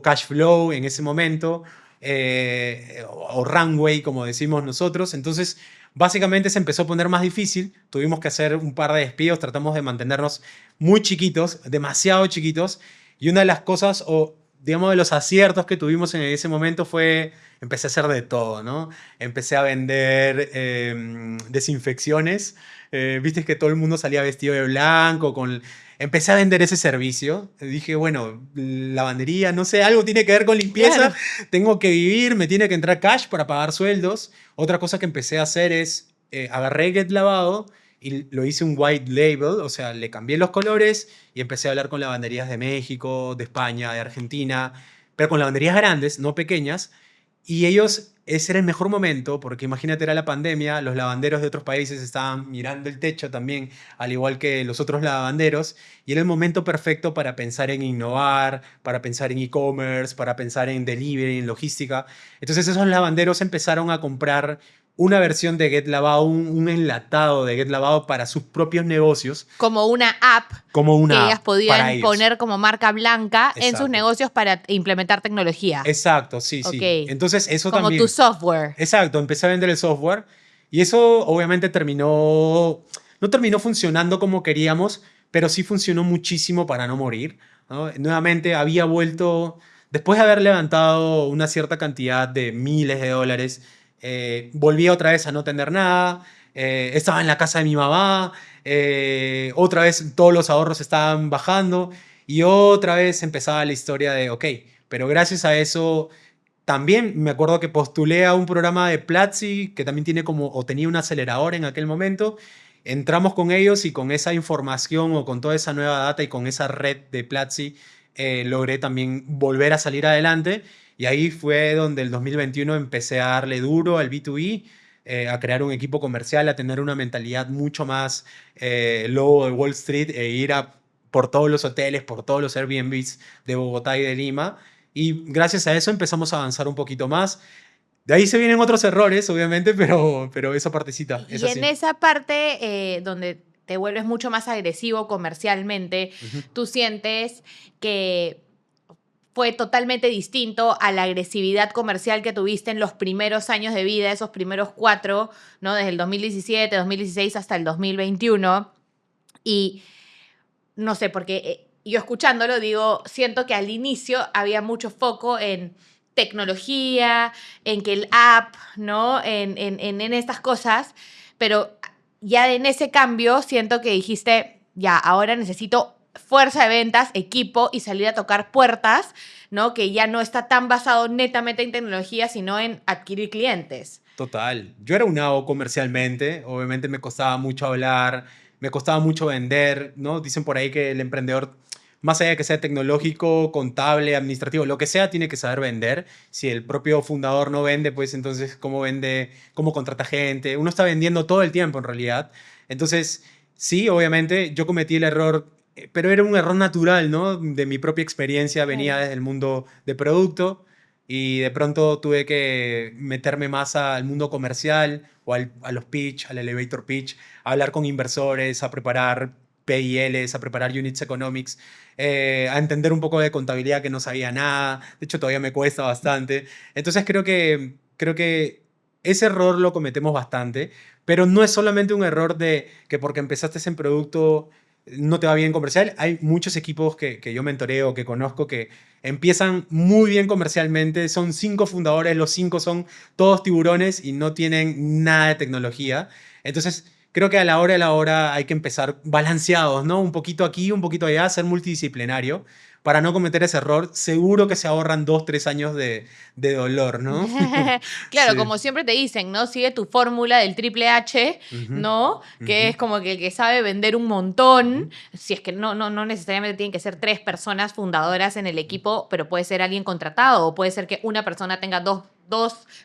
cash flow en ese momento, o runway, como decimos nosotros. Entonces, básicamente se empezó a poner más difícil. Tuvimos que hacer un par de despidos, tratamos de mantenernos muy chiquitos, demasiado chiquitos. Y una de las cosas, o digamos, de los aciertos que tuvimos en ese momento fue, empecé a hacer de todo, ¿no? Empecé a vender desinfecciones. Viste que todo el mundo salía vestido de blanco, empecé a vender ese servicio. Dije, bueno, lavandería, no sé, algo tiene que ver con limpieza. Claro. Tengo que vivir, me tiene que entrar cash para pagar sueldos. Otra cosa que empecé a hacer es, agarré Get Lavado y lo hice un white label, o sea, le cambié los colores y empecé a hablar con lavanderías de México, de España, de Argentina, pero con lavanderías grandes, no pequeñas. Y ellos, ese era el mejor momento, porque imagínate, era la pandemia, los lavanderos de otros países estaban mirando el techo también, al igual que los otros lavanderos, y era el momento perfecto para pensar en innovar, para pensar en e-commerce, para pensar en delivery, en logística. Entonces esos lavanderos empezaron a comprar una versión de GetLabao, un enlatado de GetLabao para sus propios negocios, Como una app como que una ellas app para podían ellos. poner como marca blanca en sus Exacto. negocios para implementar tecnología. Exacto, sí, Ok. sí. Entonces, eso Como tu también. software. Exacto, empecé a vender el software y eso obviamente no terminó funcionando como queríamos, pero sí funcionó muchísimo para no morir, ¿no? Nuevamente había vuelto, después de haber levantado una cierta cantidad de miles de dólares, volví otra vez a no tener nada, estaba en la casa de mi mamá, otra vez todos los ahorros estaban bajando y otra vez empezaba la historia de, ok, pero gracias a eso también me acuerdo que postulé a un programa de Platzi que también tiene como, o tenía un acelerador en aquel momento. Entramos con ellos y con esa información o con toda esa nueva data y con esa red de Platzi logré también volver a salir adelante. Y ahí fue donde el 2021 empecé a darle duro al B2B, a crear un equipo comercial, a tener una mentalidad mucho más lobo de Wall Street e ir por todos los hoteles, por todos los Airbnbs de Bogotá y de Lima y gracias a eso empezamos a avanzar un poquito más. De ahí se vienen otros errores, obviamente, pero esa partecita es Y en así. esa parte donde te vuelves mucho más agresivo comercialmente, Ujú. tú sientes que fue totalmente distinto a la agresividad comercial que tuviste en los primeros años de vida, esos primeros 4, ¿no? Desde el 2017, 2016 hasta el 2021. Y no sé, porque yo escuchándolo digo, siento que al inicio había mucho foco en tecnología, en que el app, ¿no? En estas cosas, pero ya en ese cambio siento que dijiste, ya, ahora necesito fuerza de ventas, equipo y salir a tocar puertas, ¿no? Que ya no está tan basado netamente en tecnología, sino en adquirir clientes. Total. Yo era un nabo comercialmente, obviamente me costaba mucho hablar, me costaba mucho vender, ¿no? Dicen por ahí que el emprendedor, más allá de que sea tecnológico, contable, administrativo, lo que sea, tiene que saber vender. Si el propio fundador no vende, pues entonces, ¿cómo vende? ¿Cómo contrata gente? Uno está vendiendo todo el tiempo en realidad. Entonces, sí, obviamente, yo cometí el error, pero era un error natural, ¿no? De mi propia experiencia, venía Claro. desde el mundo de producto y de pronto tuve que meterme más al mundo comercial o a los pitch, al elevator pitch, a hablar con inversores, a preparar PILs, a preparar units economics, a entender un poco de contabilidad que no sabía nada. De hecho, todavía me cuesta bastante. Entonces creo que ese error lo cometemos bastante, pero no es solamente un error de que porque empezaste en producto no te va bien comercial. Hay muchos equipos que yo mentoreo, que conozco, que empiezan muy bien comercialmente, son 5 fundadores, los 5 son todos tiburones y no tienen nada de tecnología. Entonces, creo que a la hora de la hora hay que empezar balanceados, ¿no? Un poquito aquí, un poquito allá, ser multidisciplinario para no cometer ese error. Seguro que se ahorran 2, 3 años de dolor, ¿no? Claro, Sí. como siempre te dicen, ¿no? Sigue tu fórmula del triple H, Ujú, ¿no? Que ujú, es como que el que sabe vender un montón, ujú. si es que no necesariamente tienen que ser 3 personas fundadoras en el equipo, pero puede ser alguien contratado o puede ser que una persona tenga dos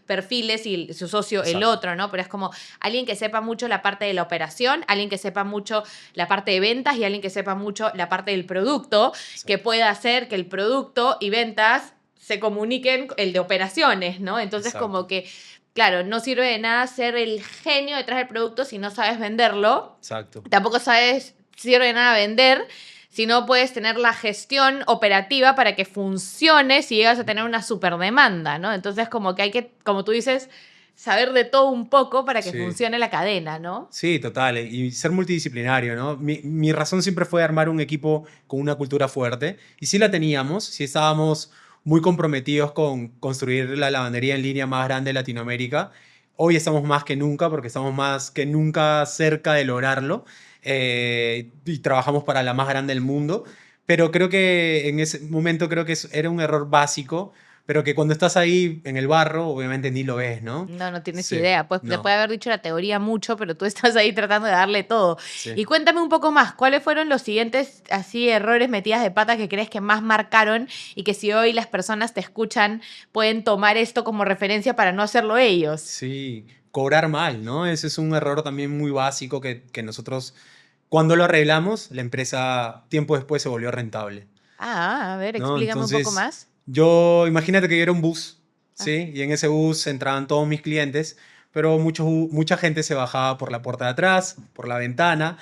perfiles y su socio el Exacto, otro, ¿no? Pero es como alguien que sepa mucho la parte de la operación, alguien que sepa mucho la parte de ventas y alguien que sepa mucho la parte del producto, que exacto, pueda hacer que el producto y ventas se comuniquen el de operaciones, ¿no? Entonces exacto, como que, claro, no sirve de nada ser el genio detrás del producto si no sabes venderlo. exacto. Tampoco sirve de nada vender si no puedes tener la gestión operativa para que funcione si llegas a tener una super demanda, ¿no? Entonces como que hay que, como tú dices, saber de todo un poco para que Sí. funcione la cadena, ¿no? Sí, total. Y ser multidisciplinario, ¿no? Mi razón siempre fue armar un equipo con una cultura fuerte. Y sí la teníamos, sí estábamos muy comprometidos con construir la lavandería en línea más grande de Latinoamérica. Hoy estamos más que nunca, porque estamos más que nunca cerca de lograrlo. Y trabajamos para la más grande del mundo. Pero creo que en ese momento creo que era un error básico, pero que cuando estás ahí en el barro, obviamente ni lo ves, ¿no? No tienes Sí, idea. Pues te no, puede haber dicho la teoría mucho, pero tú estás ahí tratando de darle todo. sí. Y cuéntame un poco más, ¿cuáles fueron los siguientes así errores metidas de pata que crees que más marcaron y que si hoy las personas te escuchan pueden tomar esto como referencia para no hacerlo ellos? Sí, cobrar mal, ¿no? Ese es un error también muy básico que nosotros, cuando lo arreglamos, la empresa tiempo después se volvió rentable, A ver, ¿no? explícame un poco Entonces, más. imagínate que yo era un bus, Ah, ¿sí? Y en ese bus entraban todos mis clientes, pero mucha gente se bajaba por la puerta de atrás, por la ventana.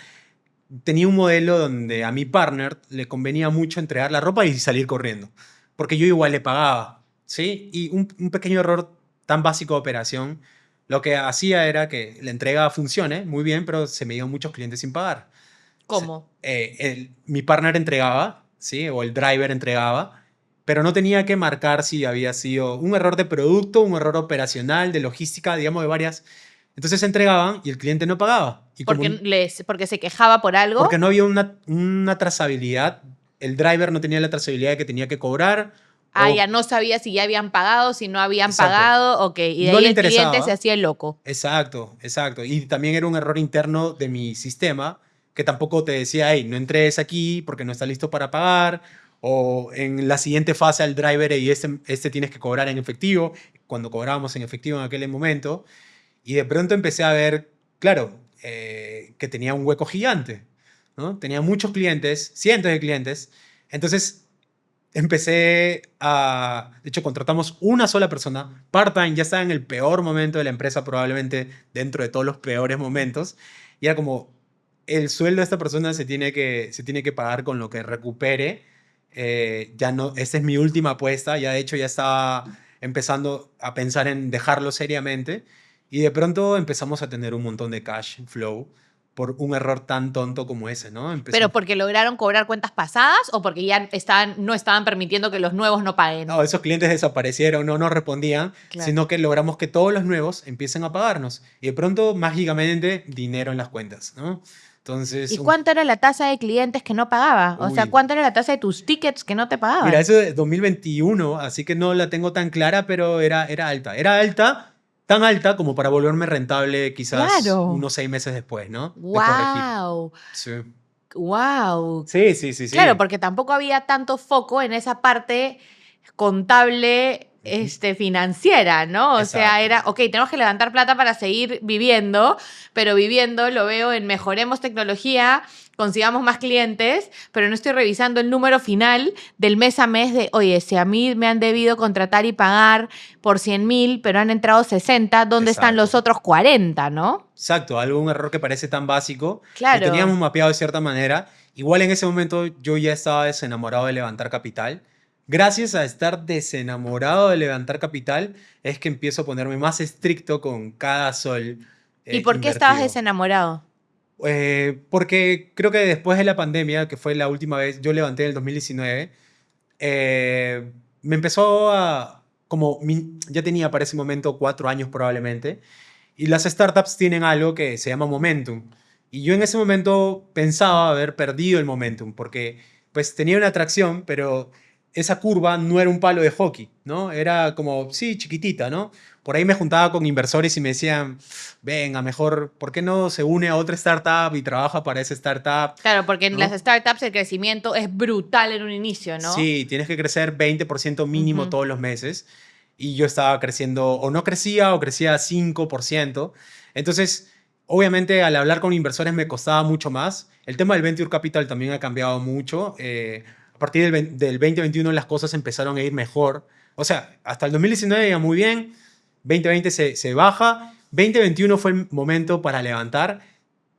Tenía un modelo donde a mi partner le convenía mucho entregar la ropa y salir corriendo, porque yo igual le pagaba, ¿sí? Y un pequeño error tan básico de operación, lo que hacía era que la entrega funcione muy bien, pero se me iban muchos clientes sin pagar. ¿Cómo? Mi partner entregaba, ¿sí? O el driver entregaba, pero no tenía que marcar si había sido un error de producto, un error operacional, de logística, digamos, de varias. Entonces entregaban y el cliente no pagaba. Y como Porque se quejaba por porque algo. no había una trazabilidad, el driver no tenía la trazabilidad de que tenía que cobrar, Ah, o ya no sabía si ya habían pagado, si no habían exacto, pagado, ok. Y de no ahí le el cliente se interesaba. hacía el loco. Exacto, exacto. Y también era un error interno de mi sistema que tampoco te decía, hey, no entres aquí porque no está listo para pagar, o en la siguiente fase al driver y este tienes que cobrar en efectivo, cuando cobrábamos en efectivo en aquel momento. Y de pronto empecé a ver, claro, que tenía un hueco gigante, ¿no? Tenía muchos clientes, cientos de clientes. Entonces de hecho, contratamos una sola persona, part-time, ya estaba en el peor momento de la empresa, probablemente dentro de todos los peores momentos. Y era como, el sueldo de esta persona se tiene que pagar con lo que recupere. Ya no, esta es mi última apuesta, ya de hecho ya estaba empezando a pensar en dejarlo seriamente. Y de pronto empezamos a tener un montón de cash flow por un error tan tonto como ese, ¿no? ¿Pero porque lograron cobrar cuentas pasadas o porque ya no estaban permitiendo que los nuevos no paguen? No, esos clientes desaparecieron, no nos respondían, Claro. sino que logramos que todos los nuevos empiecen a pagarnos. Y de pronto, mágicamente, dinero en las cuentas, ¿no? Entonces, ¿Y cuánto era la tasa de clientes que no pagaba? O sea, uy, ¿cuánto era la tasa de tus tickets que no te mira, pagaban? eso es 2021, así que no la tengo tan clara, pero era alta. Era alta, tan alta como para volverme rentable quizás Claro. unos 6 meses después, ¿no? De corregir. Wow. Sí. Wow. Sí, sí, sí, Claro, sí. porque tampoco había tanto foco en esa parte contable, Ujú. financiera, ¿no? O sea, Exacto. era, ok, tenemos que levantar plata para seguir viviendo, pero viviendo lo veo en mejoremos tecnología, consigamos más clientes, pero no estoy revisando el número final del mes a mes de, oye, si a mí me han debido contratar y pagar por 100.000, pero han entrado 60, ¿dónde están los Exacto. otros 40, no? Exacto, algún error que parece tan básico, lo teníamos Claro. mapeado de cierta manera. Igual en ese momento yo ya estaba desenamorado de levantar capital. Gracias a estar desenamorado de levantar capital es que empiezo a ponerme más estricto con cada sol ¿Y por qué estabas invertido. desenamorado? Porque creo que después de la pandemia, que fue la última vez, yo levanté en el 2019, me empezó ya tenía para ese momento 4 años probablemente, y las startups tienen algo que se llama momentum. Y yo en ese momento pensaba haber perdido el momentum, porque pues tenía una atracción, pero esa curva no era un palo de hockey, ¿no? Era como, sí, chiquitita, ¿no? Por ahí me juntaba con inversores y me decían, venga, mejor, ¿por qué no se une a otra startup y trabaja para esa startup? Claro, porque en las ¿No? startups el crecimiento es brutal en un inicio, ¿no? Sí, tienes que crecer 20% mínimo Ujú. todos los meses. Y yo estaba creciendo, o no crecía, o crecía 5%. Entonces, obviamente, al hablar con inversores me costaba mucho más. El tema del Venture Capital también ha cambiado mucho. A partir del 2021 las cosas empezaron a ir mejor. O sea, hasta el 2019 iba muy bien. 2020 se baja. 2021 fue el momento para levantar.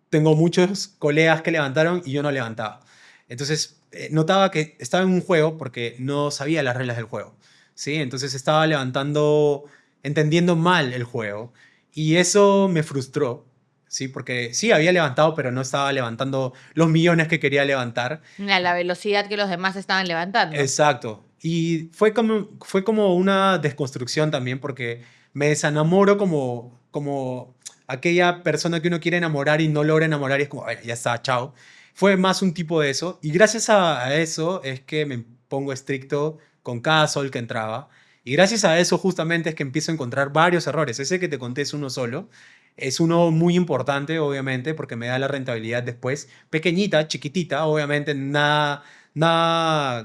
Tengo muchos colegas que levantaron y yo no levantaba. Entonces, notaba que estaba en un juego porque no sabía las reglas del juego, ¿sí? Entonces estaba levantando, entendiendo mal el juego y eso me frustró, ¿sí? Porque sí, había levantado, pero no estaba levantando los millones que quería levantar. A la velocidad que los demás estaban levantando. Exacto. Y fue como una desconstrucción también porque me desenamoro como aquella persona que uno quiere enamorar y no logra enamorar y es como, "Ay, ya está, chao". Fue más un tipo de eso. Y gracias a eso es que me pongo estricto con cada sol que entraba. Y gracias a eso justamente es que empiezo a encontrar varios errores. Ese que te conté es uno solo. Es uno muy importante, obviamente, porque me da la rentabilidad después. Pequeñita, chiquitita, obviamente, nada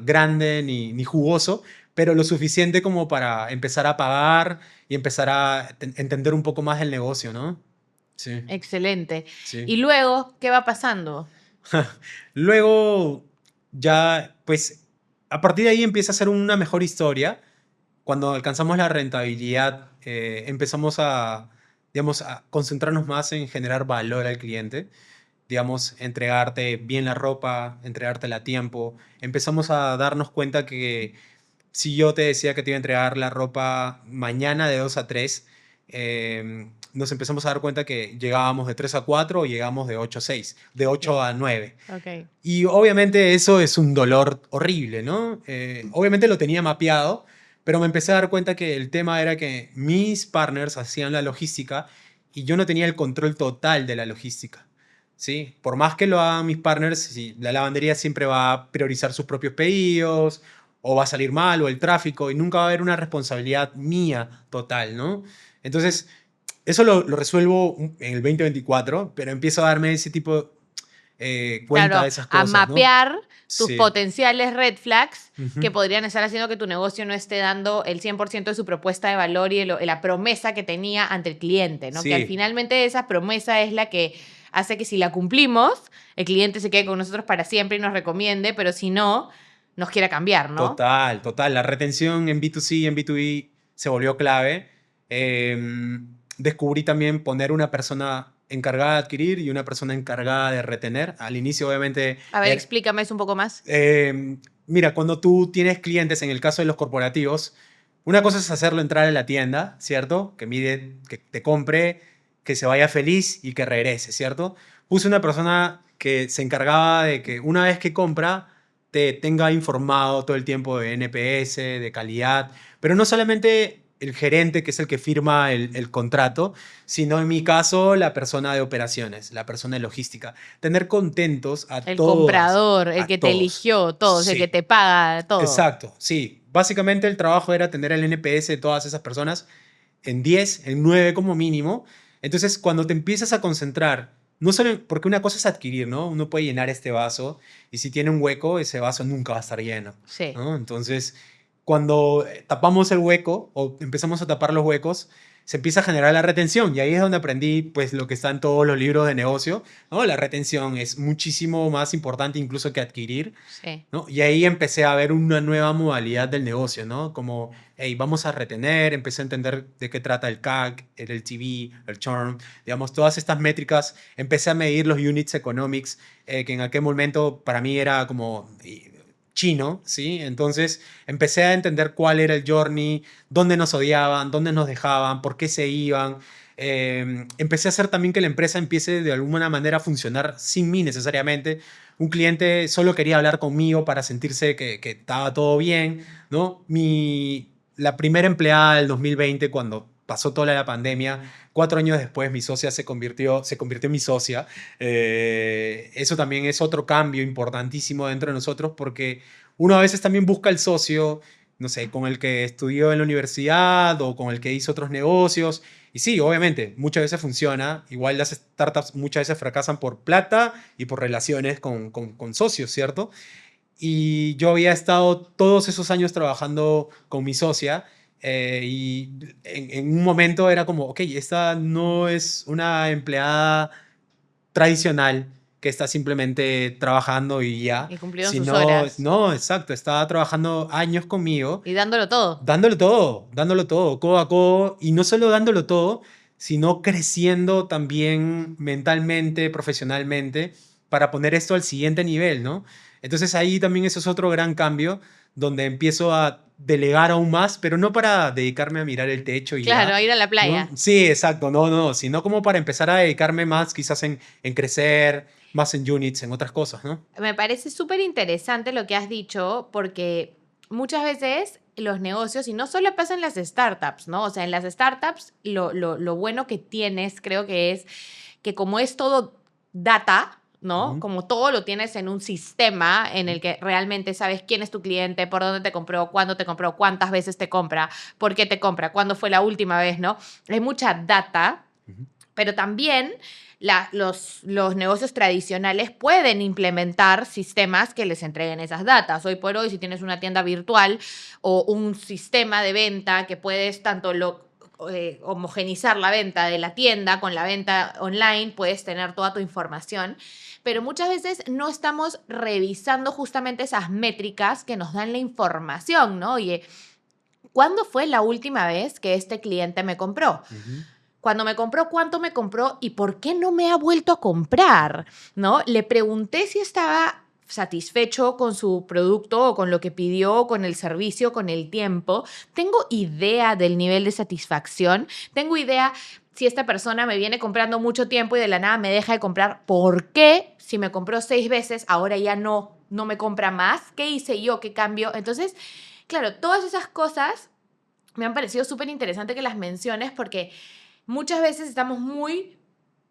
grande ni jugoso, pero lo suficiente como para empezar a pagar y empezar a entender un poco más el negocio, ¿no? Sí, Excelente. sí. Y luego, ¿qué va pasando? Luego, ya, pues, a partir de ahí empieza a ser una mejor historia. Cuando alcanzamos la rentabilidad, empezamos digamos, a concentrarnos más en generar valor al cliente, digamos, entregarte bien la ropa, entregártela a tiempo. Empezamos a darnos cuenta que si yo te decía que te iba a entregar la ropa mañana de 2 a 3, nos empezamos a dar cuenta que llegábamos de 3 a 4 o llegábamos de 8 a 6, de 8 Sí. a 9. Ok. Y obviamente eso es un dolor horrible, ¿no? Obviamente lo tenía mapeado, pero me empecé a dar cuenta que el tema era que mis partners hacían la logística y yo no tenía el control total de la logística. ¿Sí? Por más que lo hagan mis partners, si la lavandería siempre va a priorizar sus propios pedidos, o va a salir mal, o el tráfico, y nunca va a haber una responsabilidad mía total, ¿no? Entonces, eso lo resuelvo en el 2024, pero empiezo a darme ese tipo cuenta Claro, de esas a cosas, ¿no? mapear tus Sí. potenciales red flags que Ujú. podrían estar haciendo que tu negocio no esté dando el 100% de su propuesta de valor y la promesa que tenía ante el cliente, ¿no? Que al Sí, finalmente esa promesa es la que hace que si la cumplimos, el cliente se quede con nosotros para siempre y nos recomiende, pero si no, nos quiera cambiar, ¿no? total, total. La retención en B2C y en B2B se volvió clave. Descubrí también poner una persona encargada de adquirir y una persona encargada de retener. Al inicio, obviamente, A ver, explícame eso un poco más. mira, cuando tú tienes clientes, en el caso de los corporativos, una cosa es hacerlo entrar en la tienda, ¿cierto? Que mire, que te compre, que se vaya feliz y que regrese, ¿cierto? Puse una persona que se encargaba de que una vez que compra, te tenga informado todo el tiempo de NPS, de calidad, pero no solamente el gerente, que es el que firma el contrato, sino en mi caso la persona de operaciones, la persona de logística. Tener contentos El comprador, el a que te todos. eligió, todos, el que Sí, te paga todo. exacto, sí. Básicamente el trabajo era tener el NPS de todas esas personas en 10, en 9 como mínimo. Entonces, cuando te empiezas a concentrar, no solo porque una cosa es adquirir, ¿no? Uno puede llenar este vaso y si tiene un hueco, ese vaso nunca va a estar lleno, Sí. ¿no? Entonces, cuando tapamos el hueco o empezamos a tapar los huecos, se empieza a generar la retención y ahí es donde aprendí pues lo que está en todos los libros de negocio, ¿no? La retención es muchísimo más importante incluso que adquirir, Sí. ¿no? Y ahí empecé a ver una nueva modalidad del negocio, ¿no? Como, hey, vamos a retener, empecé a entender de qué trata el CAC, el LTV, el churn, digamos, todas estas métricas, empecé a medir los units economics, que en aquel momento para mí era como chino, ¿sí? Entonces empecé a entender cuál era el journey, dónde nos odiaban, dónde nos dejaban, por qué se iban. Empecé a hacer también que la empresa empiece de alguna manera a funcionar sin mí necesariamente. Un cliente solo quería hablar conmigo para sentirse que estaba todo bien, ¿no? La primera empleada del 2020, cuando pasó toda la pandemia, 4 años después mi socia se convirtió en mi socia. Eso también es otro cambio importantísimo dentro de nosotros porque uno a veces también busca el socio, no sé, con el que estudió en la universidad o con el que hizo otros negocios. Y sí, obviamente, muchas veces funciona. Igual las startups muchas veces fracasan por plata y por relaciones con socios, ¿cierto? Y yo había estado todos esos años trabajando con mi socia y en un momento era como, ok, esta no es una empleada tradicional que está simplemente trabajando y ya, Y cumplieron sus sino, horas. no, exacto, estaba trabajando años conmigo, Y dándolo todo. dándolo todo, codo a codo, y no solo dándolo todo, sino creciendo también mentalmente, profesionalmente, para poner esto al siguiente nivel, ¿no? Entonces ahí también eso es otro gran cambio, donde empiezo a delegar aún más, pero no para dedicarme a mirar el techo y Claro, ya, a ir a la ¿no? playa. Sí, exacto, no, no, sino como para empezar a dedicarme más quizás en crecer, más en units, en otras cosas, ¿no? Me parece súper interesante lo que has dicho porque muchas veces los negocios, y no solo pasa en las startups, ¿no? O sea, en las startups lo bueno que tienes creo que es que como es todo data, ¿no? Ujú, Como todo lo tienes en un sistema en ujú, el que realmente sabes quién es tu cliente, por dónde te compró, cuándo te compró, cuántas veces te compra, por qué te compra, cuándo fue la última vez, ¿no? Hay mucha data, ujú. pero también los negocios tradicionales pueden implementar sistemas que les entreguen esas datas. Hoy por hoy, si tienes una tienda virtual o un sistema de venta que puedes tanto homogenizar la venta de la tienda con la venta online, puedes tener toda tu información. Pero muchas veces no estamos revisando justamente esas métricas que nos dan la información, ¿no? Oye, ¿cuándo fue la última vez que este cliente me compró? Ujú. cuando me compró, ¿cuánto me compró y por qué no me ha vuelto a comprar? ¿No? Le pregunté si estaba satisfecho con su producto o con lo que pidió, con el servicio, con el tiempo. Tengo idea del nivel de satisfacción. Tengo idea si esta persona me viene comprando mucho tiempo y de la nada me deja de comprar. ¿Por qué? Si me compró 6 veces, ahora ya no me compra más. ¿Qué hice yo? ¿Qué cambio? Entonces, claro, todas esas cosas me han parecido súper interesante que las menciones porque muchas veces estamos muy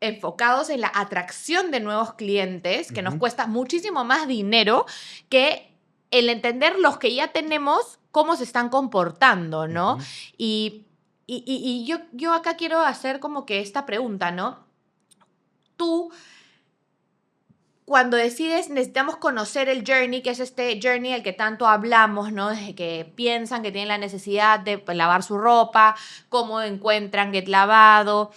enfocados en la atracción de nuevos clientes, que nos Ujú, cuesta muchísimo más dinero que el entender los que ya tenemos, cómo se están comportando, ¿no? ujú, Y, y yo acá quiero hacer como que esta pregunta, ¿no? Tú, cuando decides, necesitamos conocer el journey, que es este journey del que tanto hablamos, ¿no? Desde que piensan que tienen la necesidad de lavar su ropa, cómo encuentran Get Lavado,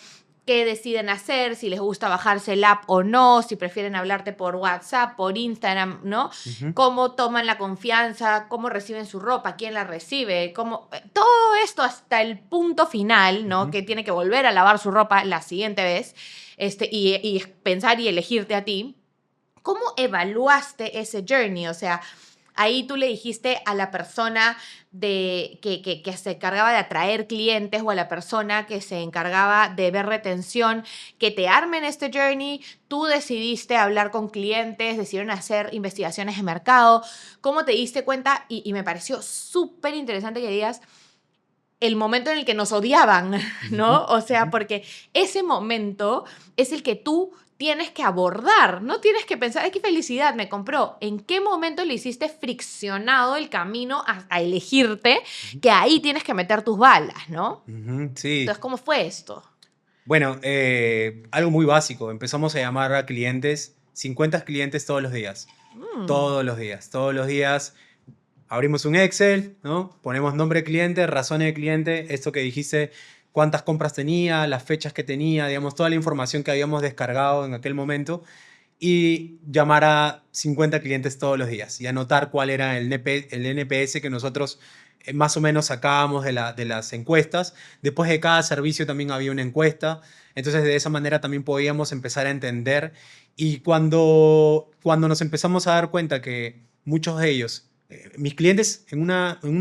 qué deciden hacer, si les gusta bajarse el app o no, si prefieren hablarte por WhatsApp, por Instagram, ¿no? ujú, Cómo toman la confianza, cómo reciben su ropa, quién la recibe, cómo... Todo esto hasta el punto final, ¿no? ujú. Que tiene que volver a lavar su ropa la siguiente vez y pensar y elegirte a ti. ¿Cómo evaluaste ese journey? O sea, ahí tú le dijiste a la persona que se encargaba de atraer clientes o a la persona que se encargaba de ver retención, que te armen este journey, tú decidiste hablar con clientes, decidieron hacer investigaciones de mercado, ¿cómo te diste cuenta? Y me pareció súper interesante que digas el momento en el que nos odiaban, Ujú, ¿no? O sea, ujú. porque ese momento es el que tú tienes que abordar, no tienes que pensar, ay, qué felicidad me compró. ¿En qué momento le hiciste friccionado el camino a elegirte? Ujú, Que ahí tienes que meter tus balas, ¿no? ujú, sí. Entonces, ¿cómo fue esto? Bueno, algo muy básico. Empezamos a llamar a clientes, 50 clientes todos los días. Mm, Todos los días. Todos los días abrimos un Excel, ¿no? Ponemos nombre de cliente, razones de cliente, esto que dijiste, cuántas compras tenía, las fechas que tenía, digamos, toda la información que habíamos descargado en aquel momento y llamar a 50 clientes todos los días y anotar cuál era el NPS que nosotros más o menos sacábamos de las encuestas. Después de cada servicio también había una encuesta, entonces de esa manera también podíamos empezar a entender y cuando nos empezamos a dar cuenta que muchos de ellos, mis clientes en un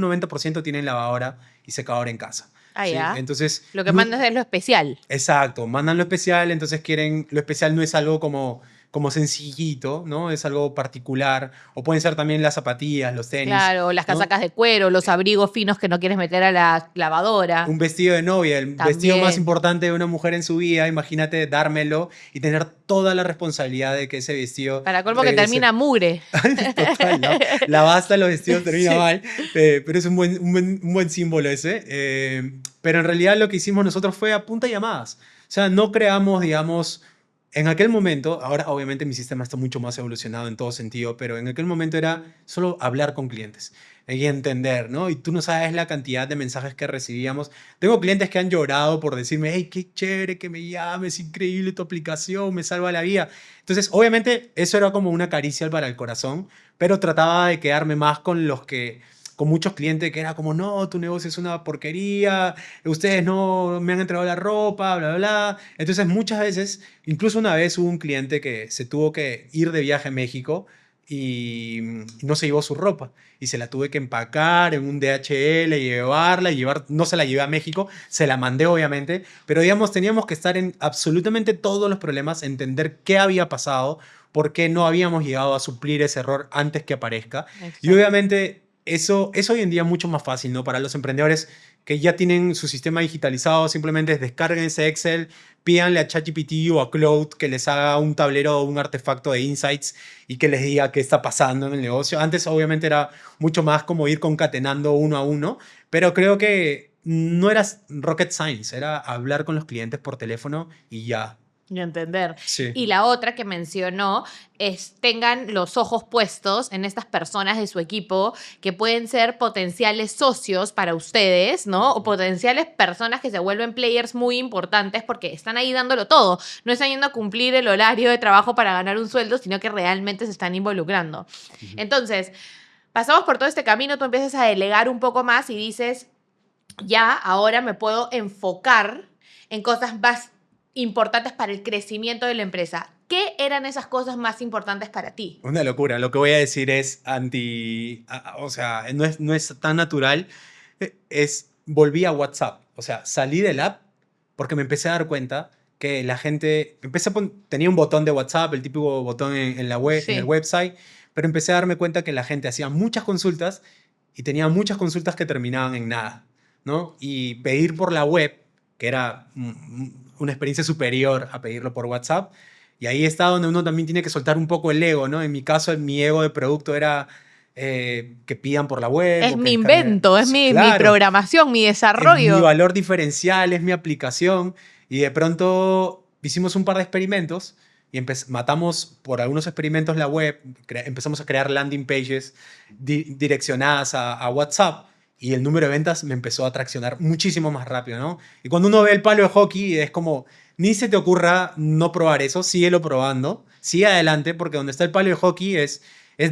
90% tienen lavadora y secadora en casa. ah, ¿Sí? ya. Entonces, Lo que mandas es lo especial. exacto, mandan lo especial, entonces quieren, lo especial no es algo como sencillito, ¿no? Es algo particular, o pueden ser también las zapatillas, los tenis, Claro, las ¿no? casacas de cuero, los abrigos finos que no quieres meter a la lavadora. Un vestido de novia, el vestido más También. importante de una mujer en su vida, imagínate dármelo y tener toda la responsabilidad de que ese vestido Para colmo que regrese. termina mugre. Total, la basta, los vestidos termina Sí. mal, pero es un buen símbolo ese. Pero en realidad lo que hicimos nosotros fue a punta de llamadas. O sea, no creamos, digamos, en aquel momento, ahora obviamente mi sistema está mucho más evolucionado en todo sentido, pero en aquel momento era solo hablar con clientes y entender, ¿no? Y tú no sabes la cantidad de mensajes que recibíamos. Tengo clientes que han llorado por decirme, hey, qué chévere que me llames, increíble tu aplicación, me salva la vida. Entonces, obviamente, eso era como una caricia para el corazón, pero trataba de quedarme más con los que, con muchos clientes que era como, no, tu negocio es una porquería, ustedes no me han entregado la ropa, bla, bla, bla. Entonces, muchas veces, incluso una vez hubo un cliente que se tuvo que ir de viaje a México y no se llevó su ropa y se la tuve que empacar en un DHL, llevarla y llevar, no se la llevé a México, se la mandé obviamente, pero digamos teníamos que estar en absolutamente todos los problemas, entender qué había pasado, por qué no habíamos llegado a suplir ese error antes que aparezca. Y Exacto. obviamente eso es hoy en día mucho más fácil, ¿no? Para los emprendedores que ya tienen su sistema digitalizado, simplemente descarguen ese Excel, pídanle a ChatGPT o a Claude que les haga un tablero o un artefacto de insights y que les diga qué está pasando en el negocio. Antes obviamente era mucho más como ir concatenando uno a uno, pero creo que no era rocket science, era hablar con los clientes por teléfono y ya. Y entender. Sí. Y la otra que mencionó es tengan los ojos puestos en estas personas de su equipo que pueden ser potenciales socios para ustedes, ¿no? O potenciales personas que se vuelven players muy importantes porque están ahí dándolo todo. No están yendo a cumplir el horario de trabajo para ganar un sueldo, sino que realmente se están involucrando. Ujú. Entonces, pasamos por todo este camino, tú empiezas a delegar un poco más y dices, ya, ahora me puedo enfocar en cosas más importantes para el crecimiento de la empresa. ¿Qué eran esas cosas más importantes para ti? Una locura. Lo que voy a decir es o sea, no es tan natural. Volví a WhatsApp. O sea, salí del app porque me empecé a dar cuenta que la gente, tenía un botón de WhatsApp, el típico botón en la web, en el Sí. website, pero empecé a darme cuenta que la gente hacía muchas consultas y tenía muchas consultas que terminaban en nada, ¿no? Y pedir por la web, que era una experiencia superior a pedirlo por WhatsApp, y ahí está donde uno también tiene que soltar un poco el ego, ¿no? En mi caso, mi ego de producto era que pidan por la web Es o que mi descarguen. invento, es Sí, mi claro, programación, mi es mi desarrollo. valor diferencial, es mi aplicación. Y de pronto hicimos un par de experimentos y matamos por algunos experimentos la web, empezamos a crear landing pages direccionadas a WhatsApp y el número de ventas me empezó a traccionar muchísimo más rápido, ¿no? Y cuando uno ve el palo de hockey es como, ni se te ocurra no probar eso, síguelo probando, sigue adelante porque donde está el palo de hockey es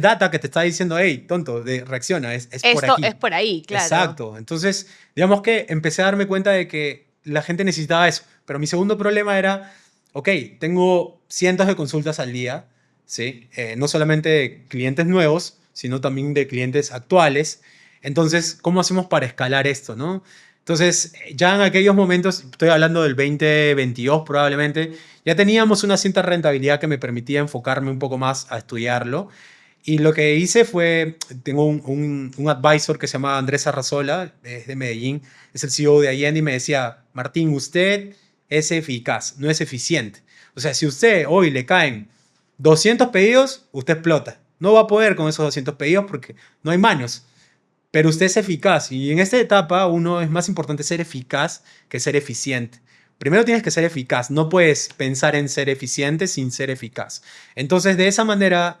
data que te está diciendo, hey, tonto, reacciona, es por Esto es aquí. por ahí, claro. Exacto. Entonces, digamos que empecé a darme cuenta de que la gente necesitaba eso. Pero mi segundo problema era, ok, tengo cientos de consultas al día, ¿sí? No solamente de clientes nuevos, sino también de clientes actuales. Entonces, ¿cómo hacemos para escalar esto, no? Entonces, ya en aquellos momentos, estoy hablando del 2022 probablemente, ya teníamos una cierta rentabilidad que me permitía enfocarme un poco más a estudiarlo. Y lo que hice fue, tengo un advisor que se llama Andrés Arrazola, es de Medellín, es el CEO de Allende y me decía, Martín, usted es eficaz, no es eficiente. O sea, si usted hoy le caen 200 pedidos, usted explota. No va a poder con esos 200 pedidos porque no hay manos. Pero usted es eficaz y en esta etapa uno es más importante ser eficaz que ser eficiente. Primero tienes que ser eficaz, no puedes pensar en ser eficiente sin ser eficaz. Entonces, de esa manera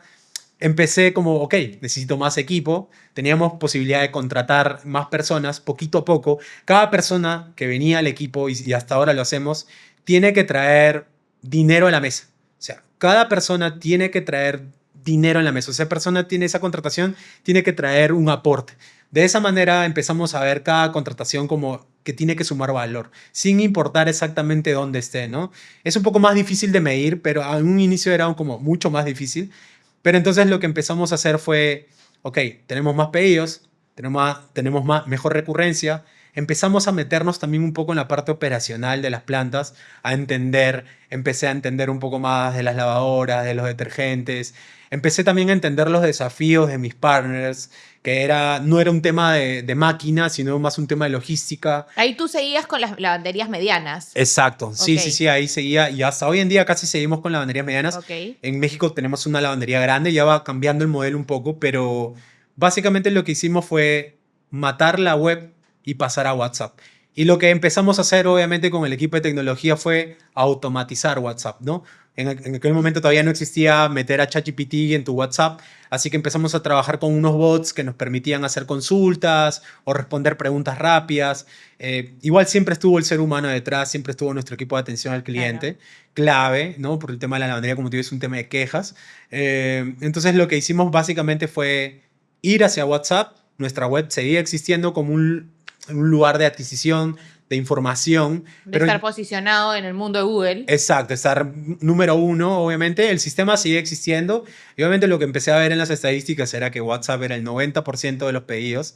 empecé como, ok, necesito más equipo, teníamos posibilidad de contratar más personas poquito a poco. Cada persona que venía al equipo, y hasta ahora lo hacemos, tiene que traer dinero a la mesa. O sea, cada persona tiene que traer dinero en la mesa. O sea, esa contratación tiene que traer un aporte. De esa manera empezamos a ver cada contratación como que tiene que sumar valor, sin importar exactamente dónde esté, ¿no? Es un poco más difícil de medir, pero a un inicio era como mucho más difícil. Pero entonces lo que empezamos a hacer fue, ok, tenemos más pedidos, mejor recurrencia, empezamos a meternos también un poco en la parte operacional de las plantas, empecé a entender un poco más de las lavadoras, de los detergentes, empecé también a entender los desafíos de mis partners, no era un tema de máquina, sino más un tema de logística. Ahí tú seguías con las lavanderías medianas. Exacto, Ok, sí, sí, sí, ahí seguía y hasta hoy en día casi seguimos con lavanderías medianas. ok. En México tenemos una lavandería grande, ya va cambiando el modelo un poco, pero básicamente lo que hicimos fue matar la web y pasar a WhatsApp. Y lo que empezamos a hacer obviamente con el equipo de tecnología fue automatizar WhatsApp, ¿no? En aquel momento todavía no existía meter a ChatGPT en tu WhatsApp, así que empezamos a trabajar con unos bots que nos permitían hacer consultas o responder preguntas rápidas. Igual siempre estuvo el ser humano detrás, siempre estuvo nuestro equipo de atención al Claro. cliente, clave, ¿no? Por el tema de la lavandería, como te digo, es un tema de quejas. Entonces lo que hicimos básicamente fue ir hacia WhatsApp. Nuestra web seguía existiendo como un lugar de adquisición de información, De pero estar posicionado en el mundo de Google. exacto, estar número uno, obviamente, el sistema sigue existiendo y obviamente lo que empecé a ver en las estadísticas era que WhatsApp era el 90% de los pedidos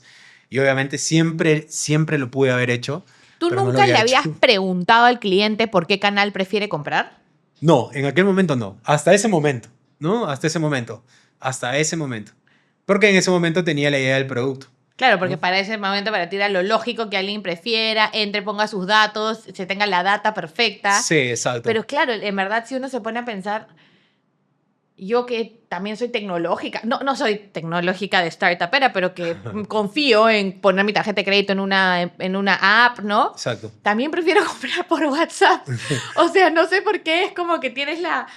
y obviamente siempre, siempre lo pude haber hecho, ¿Tú pero no lo nunca le había hecho. habías preguntado al cliente por qué canal prefiere comprar? No, en aquel momento no, hasta ese momento, ¿no? Hasta ese momento, porque en ese momento tenía la idea del producto, Claro, porque ¿no? para ese momento, para ti era lo lógico que alguien prefiera, entre, ponga sus datos, se tenga la data perfecta. Sí, exacto. Pero claro, en verdad, si uno se pone a pensar, yo que también soy tecnológica, no soy tecnológica de startupera, pero que confío en poner mi tarjeta de crédito en una app, ¿no? Exacto. También prefiero comprar por WhatsApp. O sea, no sé por qué, es como que tienes la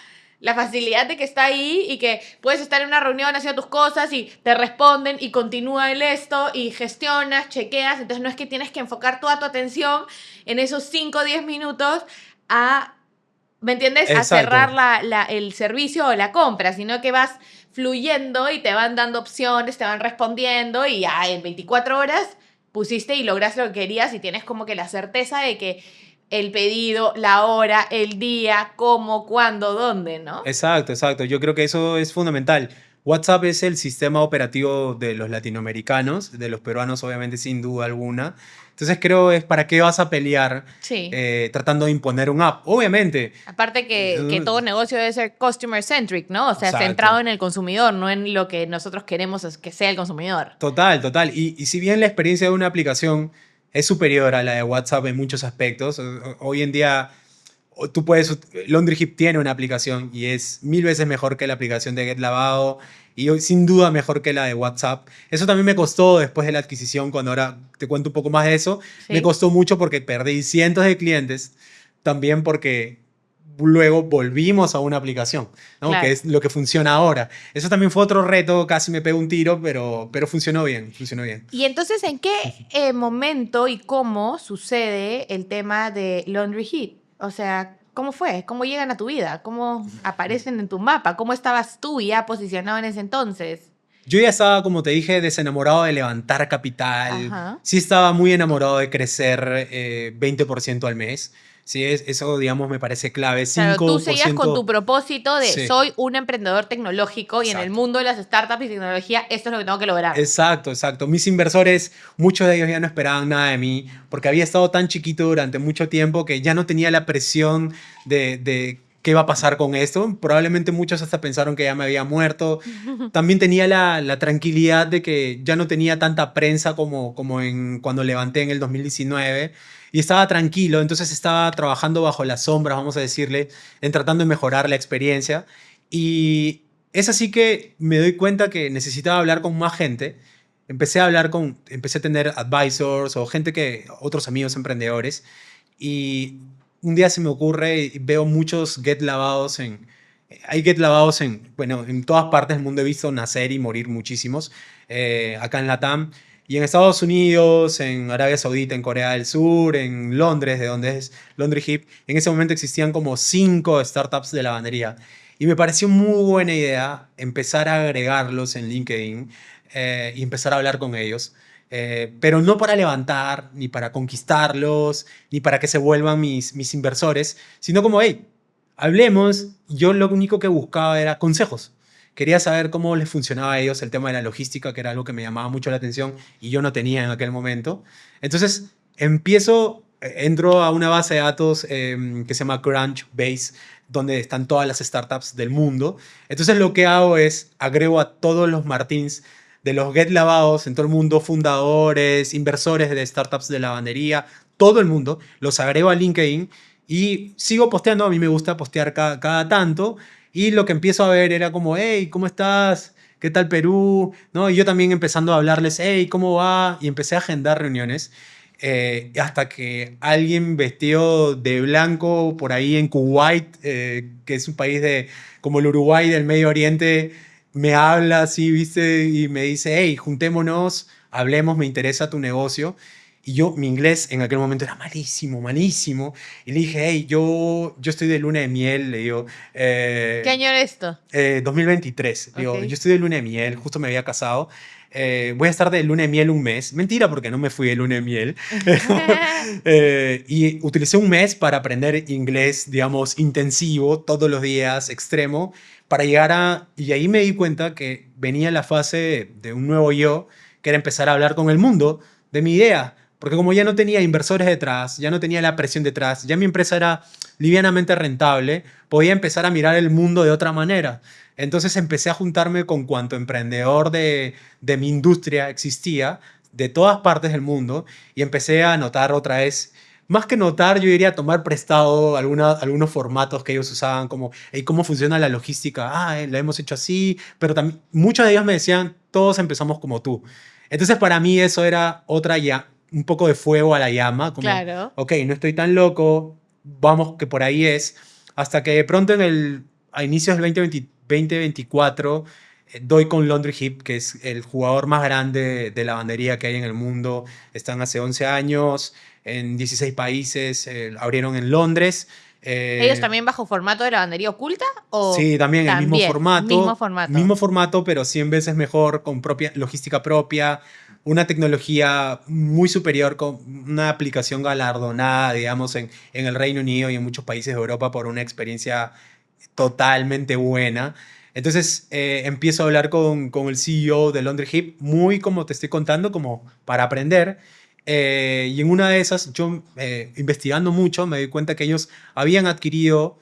facilidad de que está ahí y que puedes estar en una reunión haciendo tus cosas y te responden y continúa el esto y gestionas, chequeas. Entonces no es que tienes que enfocar toda tu atención en esos 5 o 10 minutos a, ¿me entiendes? A cerrar Exacto. el servicio o la compra, sino que vas fluyendo y te van dando opciones, te van respondiendo y ya en 24 horas pusiste y lograste lo que querías y tienes como que la certeza de que el pedido, la hora, el día, cómo, cuándo, dónde, ¿no? Exacto, exacto. Yo creo que eso es fundamental. WhatsApp es el sistema operativo de los latinoamericanos, de los peruanos obviamente sin duda alguna. Entonces creo es para qué vas a pelear Sí. tratando de imponer un app. Obviamente. Aparte que todo negocio debe ser customer centric, ¿no? O sea, centrado Exacto. en el consumidor, no en lo que nosotros queremos que sea el consumidor. Total, total. Y si bien la experiencia de una aplicación es superior a la de WhatsApp en muchos aspectos, hoy en día tú puedes, Laundry Hip tiene una aplicación y es 1000 veces mejor que la aplicación de Get Lavado y sin duda mejor que la de WhatsApp. Eso también me costó después de la adquisición, cuando ahora te cuento un poco más de eso, me Sí, costó mucho porque perdí cientos de clientes, también porque luego volvimos a una aplicación, ¿no? Que claro. es lo que funciona ahora. Eso también fue otro reto, casi me pego un tiro, pero funcionó bien, funcionó bien. Y entonces, ¿en qué momento y cómo sucede el tema de Laundry Hit? O sea, ¿cómo fue? ¿Cómo llegan a tu vida? ¿Cómo aparecen en tu mapa? ¿Cómo estabas tú ya posicionado en ese entonces? Yo ya estaba, como te dije, desenamorado de levantar capital. Ajá. Sí estaba muy enamorado de crecer 20% al mes. Sí, eso, digamos, me parece clave. Claro, tú cinco por seguías con tu ciento propósito de Sí, soy un emprendedor tecnológico y en el exacto. mundo de las startups y tecnología esto es lo que tengo que lograr. Exacto, exacto. Mis inversores, muchos de ellos ya no esperaban nada de mí porque había estado tan chiquito durante mucho tiempo que ya no tenía la presión de qué va a pasar con esto. Probablemente muchos hasta pensaron que ya me había muerto. También tenía la tranquilidad de que ya no tenía tanta prensa como cuando levanté en el 2019 y estaba tranquilo, entonces estaba trabajando bajo las sombras, vamos a decirle, en tratando de mejorar la experiencia. Y es así que me doy cuenta que necesitaba hablar con más gente. Empecé a tener advisors o otros amigos emprendedores y un día se me ocurre y veo muchos Get lavados bueno, en todas partes del mundo. He visto nacer y morir muchísimos, acá en Latam. Y en Estados Unidos, en Arabia Saudita, en Corea del Sur, en Londres, de donde es Laundry Hip, en ese momento existían como 5 startups de lavandería. Y me pareció muy buena idea empezar a agregarlos en LinkedIn y empezar a hablar con ellos. Pero no para levantar, ni para conquistarlos, ni para que se vuelvan mis inversores, sino como, hey, hablemos. Yo lo único que buscaba era consejos. Quería saber cómo les funcionaba a ellos el tema de la logística, que era algo que me llamaba mucho la atención y yo no tenía en aquel momento. Entonces entro a una base de datos que se llama Crunchbase, donde están todas las startups del mundo. Entonces lo que hago es agrego a todos los Martins de los Get Lavados en todo el mundo, fundadores, inversores de startups de lavandería, todo el mundo, los agrego a LinkedIn y sigo posteando. A mí me gusta postear cada tanto y lo que empiezo a ver era como, hey, ¿cómo estás? ¿Qué tal Perú? ¿No? Y yo también empezando a hablarles, hey, ¿cómo va? Y empecé a agendar reuniones. Hasta que alguien vestido de blanco por ahí en Kuwait, que es un país como el Uruguay del Medio Oriente, me habla así, ¿viste? Y me dice, hey, juntémonos, hablemos, me interesa tu negocio. Y mi inglés en aquel momento era malísimo, malísimo. Y le dije, hey, yo estoy de luna de miel, le digo, ¿Qué año era esto? 2023. Ok. Digo, yo estoy de luna de miel, justo me había casado. Voy a estar de luna de miel un mes. Mentira, porque no me fui de luna de miel. Y utilicé un mes para aprender inglés, digamos, intensivo, todos los días, extremo, para llegar a... Y ahí me di cuenta que venía la fase de un nuevo yo, que era empezar a hablar con el mundo de mi idea. Porque como ya no tenía inversores detrás, ya no tenía la presión detrás, ya mi empresa era livianamente rentable, podía empezar a mirar el mundo de otra manera. Entonces empecé a juntarme con cuanto emprendedor de mi industria existía, de todas partes del mundo, y empecé a notar otra vez, más que notar, yo diría tomar prestado algunos formatos que ellos usaban, como, hey, ¿cómo funciona la logística? Ah, la hemos hecho así, pero también muchos de ellos me decían, todos empezamos como tú. Entonces para mí eso era un poco de fuego a la llama, como, Claro. ok, no estoy tan loco, vamos que por ahí es, hasta que de pronto a inicios del 2024 doy con Laundry Hip, que es el jugador más grande de lavandería que hay en el mundo. Están hace 11 años en 16 países, abrieron en Londres. ¿Ellos Eh, también bajo formato de lavandería oculta o sí, también el también mismo formato? mismo formato, pero 100 veces mejor, con logística propia, una tecnología muy superior con una aplicación galardonada, digamos, en el Reino Unido y en muchos países de Europa por una experiencia totalmente buena. Entonces empiezo a hablar con el CEO de Laundry Hip, muy como te estoy contando, como para aprender. Y en una de esas, yo investigando mucho, me di cuenta que ellos habían adquirido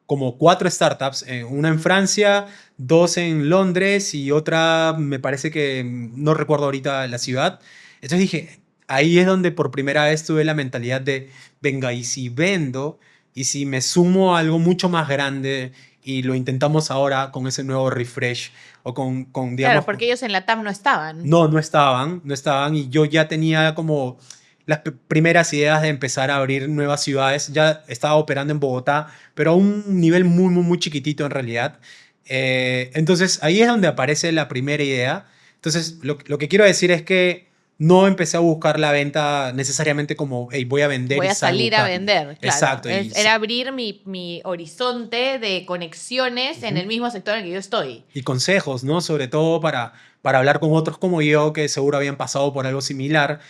como 4 startups, una en Francia, 2 en Londres y otra, me parece que no recuerdo ahorita la ciudad. Entonces dije, ahí es donde por primera vez tuve la mentalidad de, venga, y si vendo, y si me sumo a algo mucho más grande y lo intentamos ahora con ese nuevo refresh o con Claro, digamos, porque ellos en la TAM no estaban. no, no estaban y yo ya tenía como las primeras ideas de empezar a abrir nuevas ciudades. Ya estaba operando en Bogotá, pero a un nivel muy, muy, muy chiquitito en realidad. Entonces ahí es donde aparece la primera idea. Entonces lo que quiero decir es que no empecé a buscar la venta necesariamente como, hey, voy a vender Voy y a salgo salir a buscando. vender, claro. Exacto, y Era abrir mi horizonte de conexiones en ujú. el mismo sector en el que yo estoy. Y consejos, ¿no? Sobre todo para hablar con otros como yo que seguro habían pasado por algo similar.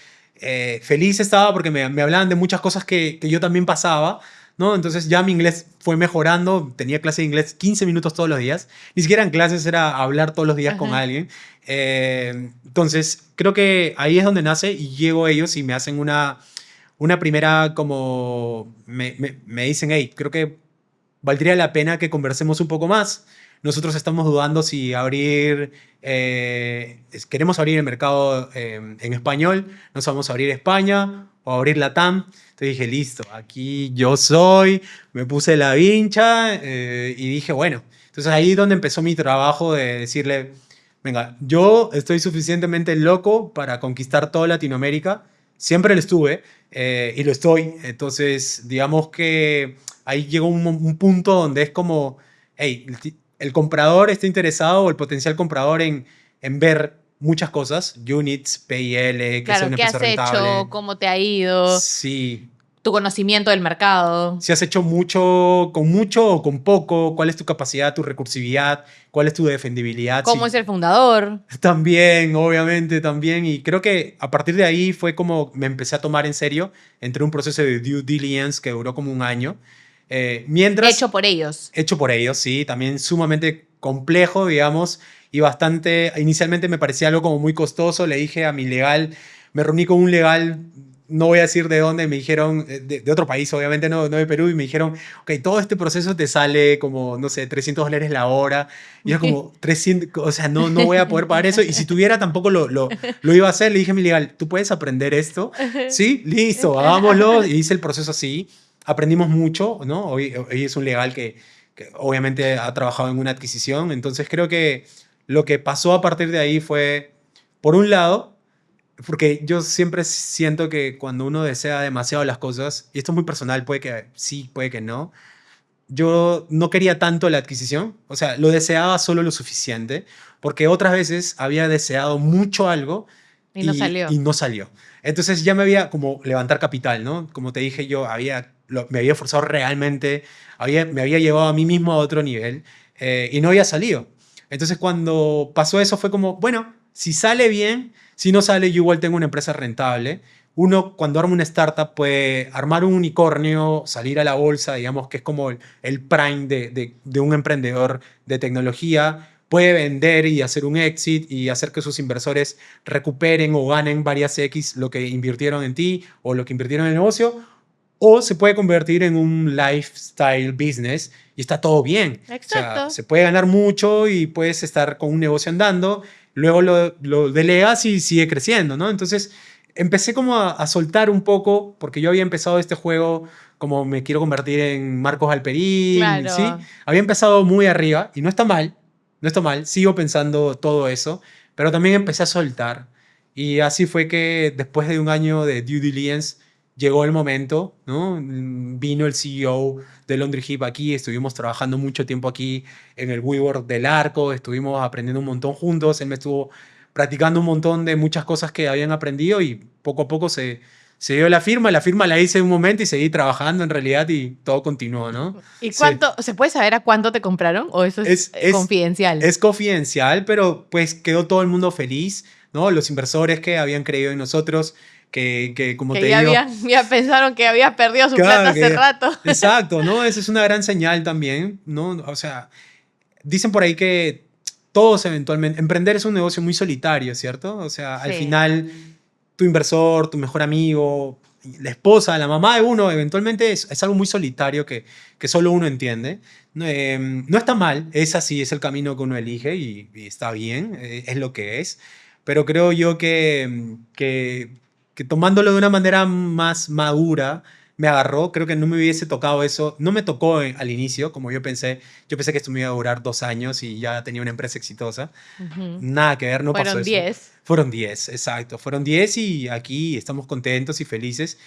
Feliz estaba porque me hablaban de muchas cosas que yo también pasaba, ¿no? Entonces ya mi inglés fue mejorando, tenía clase de inglés 15 minutos todos los días, ni siquiera en clases era hablar todos los días con Ajá. alguien. Entonces creo que ahí es donde nace y llego a ellos y me hacen una primera como, me dicen, hey, creo que valdría la pena que conversemos un poco más. Nosotros estamos dudando si abrir, queremos abrir el mercado en español, nos vamos a abrir España o abrir Latam. Entonces dije, listo, aquí yo soy, me puse la vincha y dije, bueno, entonces ahí es donde empezó mi trabajo de decirle, venga, yo estoy suficientemente loco para conquistar toda Latinoamérica, siempre lo estuve y lo estoy, entonces digamos que ahí llegó un punto donde es como, hey, el comprador está interesado o el potencial comprador en ver muchas cosas, units, PL, que sea Claro, una ¿qué empresa has hecho? rentable. ¿Cómo te ha ido? Sí, Tu conocimiento del mercado. si has hecho mucho o con poco, cuál es tu capacidad, tu recursividad, cuál es tu defendibilidad. ¿Cómo es Si el fundador? también, obviamente, también. Y creo que a partir de ahí fue como me empecé a tomar en serio. Entré en un proceso de due diligence que duró como un año. Hecho Mientras, por ellos. hecho por ellos, sí, también sumamente complejo, digamos, y bastante, inicialmente me parecía algo como muy costoso. Le dije a mi legal, me reuní con un legal, no voy a decir de dónde, me dijeron, de otro país, obviamente, no de Perú, y me dijeron, ok, todo este proceso te sale como, no sé, $300 la hora. Y yo como, 300, o sea, no voy a poder pagar eso. Y si tuviera, tampoco lo iba a hacer. Le dije a mi legal, ¿tú puedes aprender esto? Sí, listo, hagámoslo. Y hice el proceso así. Aprendimos mucho, ¿no? Hoy es un legal que obviamente ha trabajado en una adquisición. Entonces creo que lo que pasó a partir de ahí fue, por un lado, porque yo siempre siento que cuando uno desea demasiado las cosas, y esto es muy personal, puede que sí, puede que no, yo no quería tanto la adquisición, o sea, lo deseaba solo lo suficiente, porque otras veces había deseado mucho algo Y no y salió. no salió. Entonces ya me había como levantar capital, ¿no? Como te dije, yo me había esforzado realmente, me había llevado a mí mismo a otro nivel y no había salido. Entonces cuando pasó eso fue como, bueno, si sale bien, si no sale, yo igual tengo una empresa rentable. Uno, cuando arma una startup, puede armar un unicornio, salir a la bolsa, digamos que es como el prime de un emprendedor de tecnología. Puede vender y hacer un exit y hacer que sus inversores recuperen o ganen varias X lo que invirtieron en ti o lo que invirtieron en el negocio. O se puede convertir en un lifestyle business y está todo bien. O sea, Exacto. se puede ganar mucho y puedes estar con un negocio andando, luego lo delegas y sigue creciendo, ¿no? Entonces empecé como a soltar un poco, porque yo había empezado este juego como me quiero convertir en Marcos Alperín, ¿sí? Claro. Había empezado muy arriba y no está mal, no está mal, sigo pensando todo eso, pero también empecé a soltar. Y así fue que después de un año de due diligence, llegó el momento, ¿no? Vino el CEO de Laundry Hip aquí, estuvimos trabajando mucho tiempo aquí en el WeWork del Arco, estuvimos aprendiendo un montón juntos, él me estuvo practicando un montón de muchas cosas que habían aprendido y poco a poco se dio la firma la hice en un momento y seguí trabajando en realidad y todo continuó, ¿no? ¿Y Sí. cuánto, se puede saber a cuánto te compraron o eso es, confidencial? Es confidencial, pero pues quedó todo el mundo feliz, ¿no? Los inversores que habían creído en nosotros, que como Que te ya, digo... ya pensaron que habías perdido su Claro, plata hace rato. exacto, ¿no? Esa es una gran señal también, ¿no? O sea, dicen por ahí que todos eventualmente, emprender es un negocio muy solitario, ¿cierto? O sea, al Sí. final, tu inversor, tu mejor amigo, la esposa, la mamá de uno, eventualmente es algo muy solitario que solo uno entiende. No, no está mal, es así, es el camino que uno elige y está bien, es lo que es. Pero creo yo que tomándolo de una manera más madura, me agarró, creo que no me hubiese tocado eso, no me tocó al inicio, como yo pensé que esto me iba a durar 2 años y ya tenía una empresa exitosa, nada que ver, no pasó Fueron eso. 10. Fueron 10, exacto, fueron 10 y aquí estamos contentos y felices.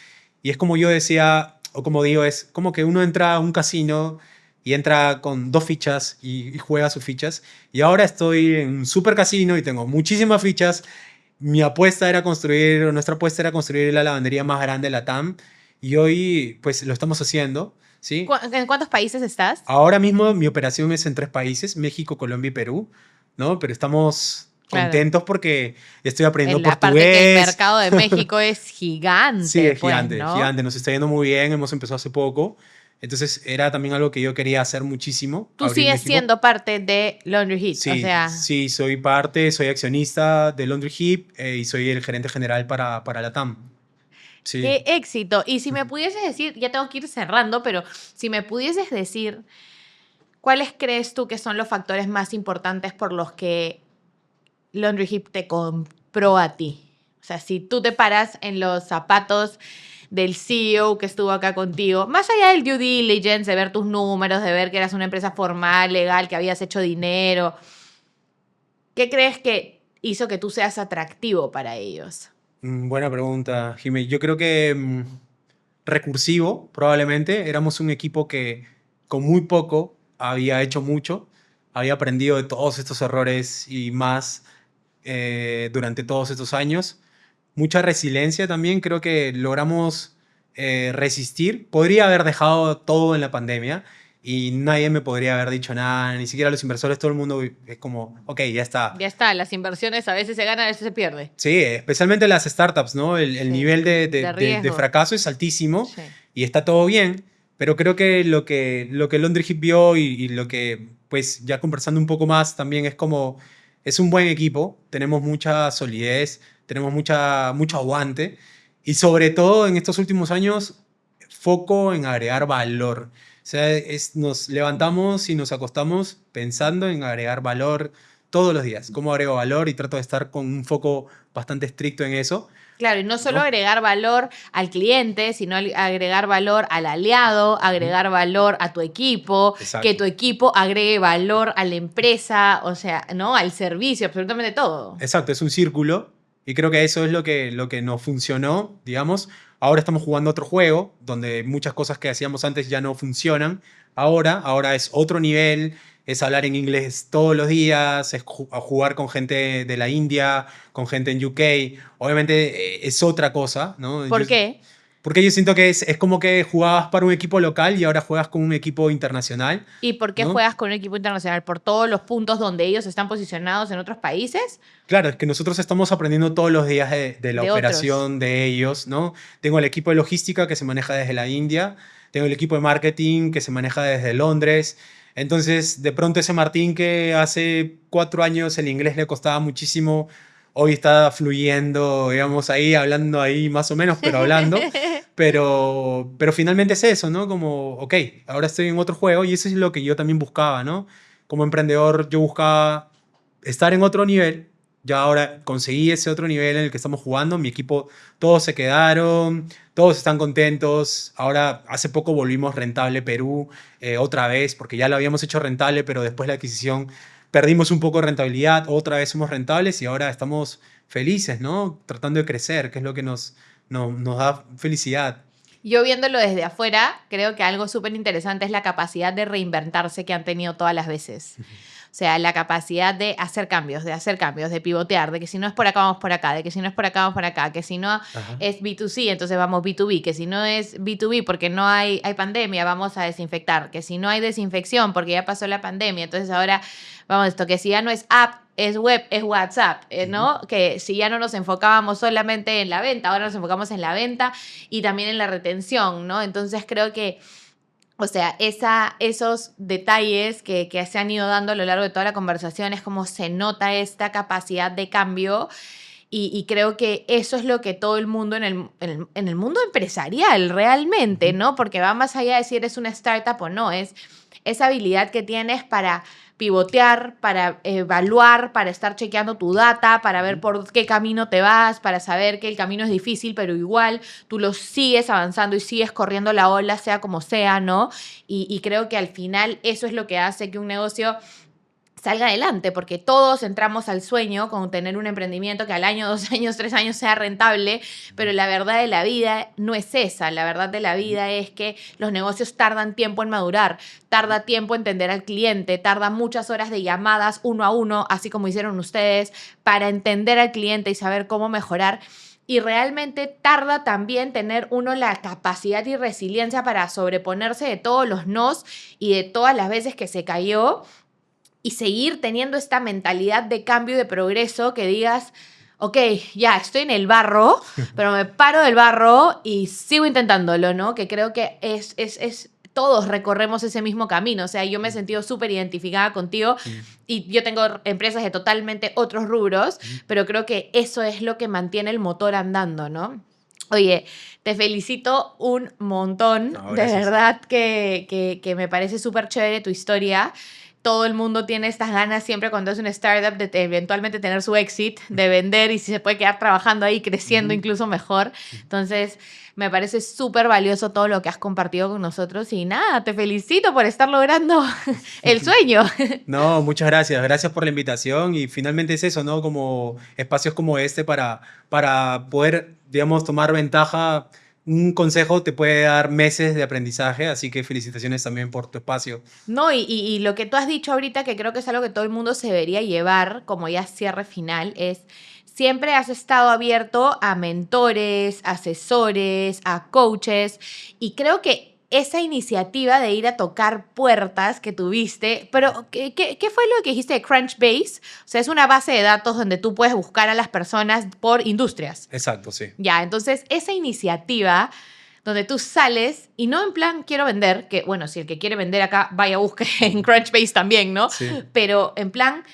Y es como yo decía, o como digo, es como que uno entra a un casino y entra con 2 fichas y juega sus fichas. Y ahora estoy en un super casino y tengo muchísimas fichas. Nuestra apuesta era construir la lavandería más grande de la TAM y hoy pues lo estamos haciendo, ¿sí? ¿En cuántos países estás? Ahora mismo mi operación es en 3 países, México, Colombia y Perú, ¿no? Pero estamos Claro. contentos porque estoy aprendiendo En la parte que el portugués. mercado de México es gigante, Sí, es pues, gigante, ¿no? gigante. Nos está yendo muy bien, hemos empezado hace poco. Entonces era también algo que yo quería hacer muchísimo, Tú abrir sigues México. siendo parte de Laundry Hit, o Sí, sea, sí, soy accionista de Laundry Hip y soy el gerente general para la TAM. Sí. qué éxito. Y si me pudieses decir, ya tengo que ir cerrando, pero si me pudieses decir, ¿cuáles crees tú que son los factores más importantes por los que Laundry Hip te compró a ti? O sea, si tú te paras en los zapatos del CEO que estuvo acá contigo, más allá del due diligence, de ver tus números, de ver que eras una empresa formal, legal, que habías hecho dinero, ¿qué crees que hizo que tú seas atractivo para ellos? Buena pregunta, Jimmy. Yo creo que recursivo, probablemente. Éramos un equipo que con muy poco había hecho mucho, había aprendido de todos estos errores y más durante todos estos años. Mucha resiliencia también, creo que logramos resistir. Podría haber dejado todo en la pandemia y nadie me podría haber dicho nada, ni siquiera los inversores, todo el mundo es como, ok, ya está. Ya está, las inversiones a veces se ganan, a veces se pierde. Sí, especialmente las startups, ¿no? El Sí, nivel de riesgo. fracaso es altísimo Sí. y está todo bien, pero creo que lo que Laundry Hip vio y lo que, pues ya conversando un poco más también es como, es un buen equipo, tenemos mucha solidez, tenemos mucho aguante y sobre todo en estos últimos años, foco en agregar valor. O sea, nos levantamos y nos acostamos pensando en agregar valor todos los días. ¿Cómo agrego valor? Y trato de estar con un foco bastante estricto en eso. Claro, y no solo ¿No? agregar valor al cliente, sino agregar valor al aliado, agregar valor a tu equipo, Exacto. que tu equipo agregue valor a la empresa, o sea, ¿no? Al servicio, absolutamente todo. Exacto, es un círculo y creo que eso es lo que nos funcionó, digamos. Ahora estamos jugando otro juego donde muchas cosas que hacíamos antes ya no funcionan. Ahora es otro nivel, es hablar en inglés todos los días, es jugar con gente de la India, con gente en UK. Obviamente es otra cosa, ¿no? ¿Por qué? Porque yo siento que es como que jugabas para un equipo local y ahora juegas con un equipo internacional. ¿Y por qué ¿No? juegas con un equipo internacional? ¿Por todos los puntos donde ellos están posicionados en otros países? Claro, es que nosotros estamos aprendiendo todos los días de la De operación de ellos, ¿no? Tengo el equipo de logística que se maneja desde la India, tengo el equipo de marketing que se maneja desde Londres. Entonces, de pronto ese Martín que hace 4 años el inglés le costaba muchísimo, hoy está fluyendo, digamos, ahí, hablando ahí más o menos, pero hablando. Pero finalmente es eso, ¿no? Como, ok, ahora estoy en otro juego y eso es lo que yo también buscaba, ¿no? Como emprendedor yo buscaba estar en otro nivel. Ya ahora conseguí ese otro nivel en el que estamos jugando. Mi equipo, todos se quedaron, todos están contentos. Ahora, hace poco volvimos rentable Perú otra vez, porque ya lo habíamos hecho rentable, pero después de la adquisición perdimos un poco de rentabilidad. Otra vez somos rentables y ahora estamos felices, ¿no? Tratando de crecer, que es lo que nos da felicidad. Yo viéndolo desde afuera, creo que algo súper interesante es la capacidad de reinventarse que han tenido todas las veces. O sea, la capacidad de hacer cambios, de pivotear, de que si no es por acá, vamos por acá, de que si no es por acá, vamos por acá, que si no Ajá. es B2C, entonces vamos B2B, que si no es B2B porque no hay pandemia, vamos a desinfectar, que si no hay desinfección porque ya pasó la pandemia, entonces ahora vamos esto, que si ya no es app, es web, es WhatsApp, ¿no? Que si ya no nos enfocábamos solamente en la venta, ahora nos enfocamos en la venta y también en la retención, ¿no? Entonces creo que, o sea, esos detalles que se han ido dando a lo largo de toda la conversación es como se nota esta capacidad de cambio y creo que eso es lo que todo el mundo en el mundo empresarial realmente, Ujú. ¿no? Porque va más allá de si eres una startup o no, es esa habilidad que tienes para pivotear, para evaluar, para estar chequeando tu data, para ver Ujú. por qué camino te vas, para saber que el camino es difícil, pero igual tú lo sigues avanzando y sigues corriendo la ola, sea como sea, ¿no? Y creo que al final eso es lo que hace que un negocio salga adelante, porque todos entramos al sueño con tener un emprendimiento que al año, 2 años, 3 años sea rentable, pero la verdad de la vida no es esa. La verdad de la Ujú. vida es que los negocios tardan tiempo en madurar, tarda tiempo en entender al cliente, tarda muchas horas de llamadas uno a uno, así como hicieron ustedes, para entender al cliente y saber cómo mejorar. Y realmente tarda también tener uno la capacidad y resiliencia para sobreponerse de todos los nos y de todas las veces que se cayó y seguir teniendo esta mentalidad de cambio y de progreso que digas, ok, ya estoy en el barro, pero me paro del barro y sigo intentándolo, ¿no? Que creo que todos recorremos ese mismo camino. O sea, yo me he sentido súper identificada contigo Ujú. y yo tengo empresas de totalmente otros rubros, Ujú. pero creo que eso es lo que mantiene el motor andando, ¿no? Oye, te felicito un montón, No, de gracias. verdad que me parece súper chévere tu historia. Todo el mundo tiene estas ganas siempre cuando es una startup de eventualmente tener su exit, de vender y si se puede quedar trabajando ahí, creciendo Ujú. incluso mejor. Ujú. Entonces, me parece súper valioso todo lo que has compartido con nosotros y nada, te felicito por estar logrando el sueño. No, muchas gracias. Gracias por la invitación y finalmente es eso, ¿no? Como espacios como este para poder, digamos, tomar ventaja. Un consejo te puede dar meses de aprendizaje, así que felicitaciones también por tu espacio. No, y lo que tú has dicho ahorita, que creo que es algo que todo el mundo se debería llevar como ya cierre final, es siempre has estado abierto a mentores, asesores, a coaches, y creo que esa iniciativa de ir a tocar puertas que tuviste, pero ¿qué fue lo que dijiste de Crunchbase? O sea, es una base de datos donde tú puedes buscar a las personas por industrias. Exacto, sí. Ya, entonces esa iniciativa donde tú sales y no en plan quiero vender, que bueno, si el que quiere vender acá vaya a buscar en Crunchbase también, ¿no? Sí, Pero en plan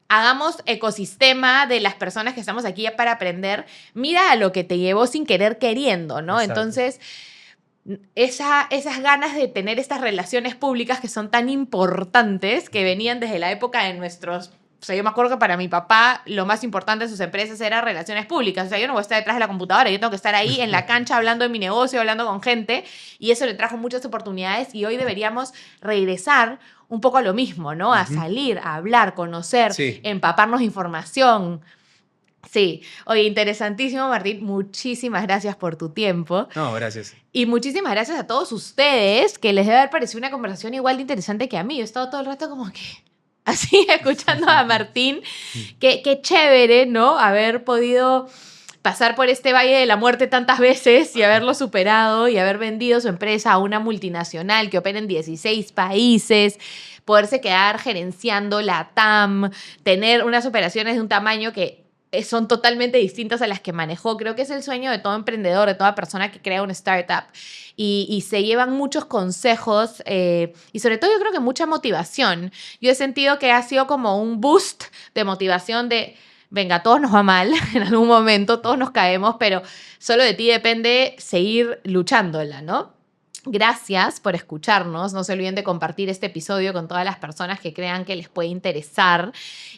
hagamos ecosistema de las personas que estamos aquí para aprender. Mira a lo que te llevó sin querer queriendo, ¿no? exacto. Entonces, esas ganas de tener estas relaciones públicas que son tan importantes, que venían desde la época de nuestros... O sea, yo me acuerdo que para mi papá lo más importante de sus empresas era relaciones públicas. O sea, yo no voy a estar detrás de la computadora, yo tengo que estar ahí en la cancha hablando de mi negocio, hablando con gente, y eso le trajo muchas oportunidades y hoy deberíamos regresar un poco a lo mismo, ¿no? A Ujú. salir, a hablar, conocer, Sí, empaparnos de información. Sí, oye, interesantísimo, Martín. Muchísimas gracias por tu tiempo. no, gracias. Y muchísimas gracias a todos ustedes, que les debe haber parecido una conversación igual de interesante que a mí. Yo he estado todo el rato como que así escuchando a Martín. Qué chévere, ¿no? Haber podido pasar por este valle de la muerte tantas veces y haberlo superado y haber vendido su empresa a una multinacional que opera en 16 países, poderse quedar gerenciando la TAM, tener unas operaciones de un tamaño que son totalmente distintas a las que manejó. Creo que es el sueño de todo emprendedor, de toda persona que crea una startup. Y se llevan muchos consejos y sobre todo yo creo que mucha motivación. Yo he sentido que ha sido como un boost de motivación de, venga, a todos nos va mal en algún momento, todos nos caemos, pero solo de ti depende seguir luchándola, ¿no? Gracias por escucharnos. No se olviden de compartir este episodio con todas las personas que crean que les puede interesar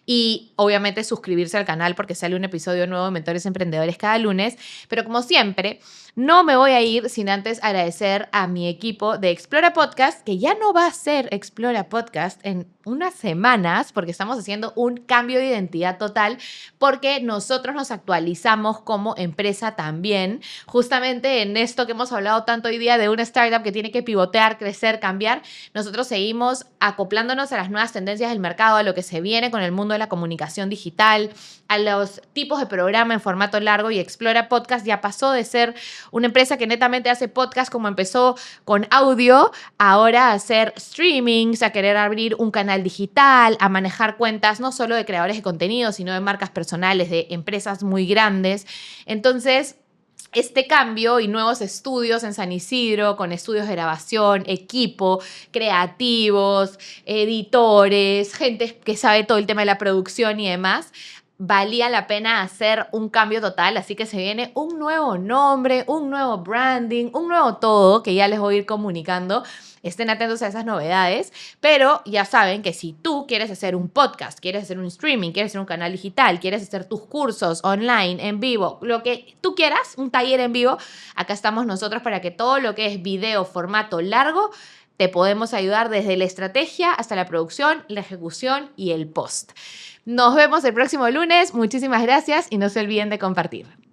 y obviamente suscribirse al canal porque sale un episodio nuevo de Mentores Emprendedores cada lunes. Pero como siempre, no me voy a ir sin antes agradecer a mi equipo de Explora Podcast, que ya no va a ser Explora Podcast en unas semanas porque estamos haciendo un cambio de identidad total porque nosotros nos actualizamos como empresa también, justamente en esto que hemos hablado tanto hoy día de una startup startup que tiene que pivotear, crecer, cambiar. Nosotros seguimos acoplándonos a las nuevas tendencias del mercado, a lo que se viene con el mundo de la comunicación digital, a los tipos de programa en formato largo, y Explora Podcast ya pasó de ser una empresa que netamente hace podcast como empezó con audio, ahora a hacer streamings, a querer abrir un canal digital, a manejar cuentas no solo de creadores de contenido, sino de marcas personales, de empresas muy grandes. Entonces, este cambio y nuevos estudios en San Isidro, con estudios de grabación, equipo, creativos, editores, gente que sabe todo el tema de la producción y demás, valía la pena hacer un cambio total, así que se viene un nuevo nombre, un nuevo branding, un nuevo todo que ya les voy a ir comunicando. Estén atentos a esas novedades, pero ya saben que si tú quieres hacer un podcast, quieres hacer un streaming, quieres hacer un canal digital, quieres hacer tus cursos online, en vivo, lo que tú quieras, un taller en vivo, acá estamos nosotros para que todo lo que es video, formato largo, te podemos ayudar desde la estrategia hasta la producción, la ejecución y el post. Nos vemos el próximo lunes. Muchísimas gracias y no se olviden de compartir.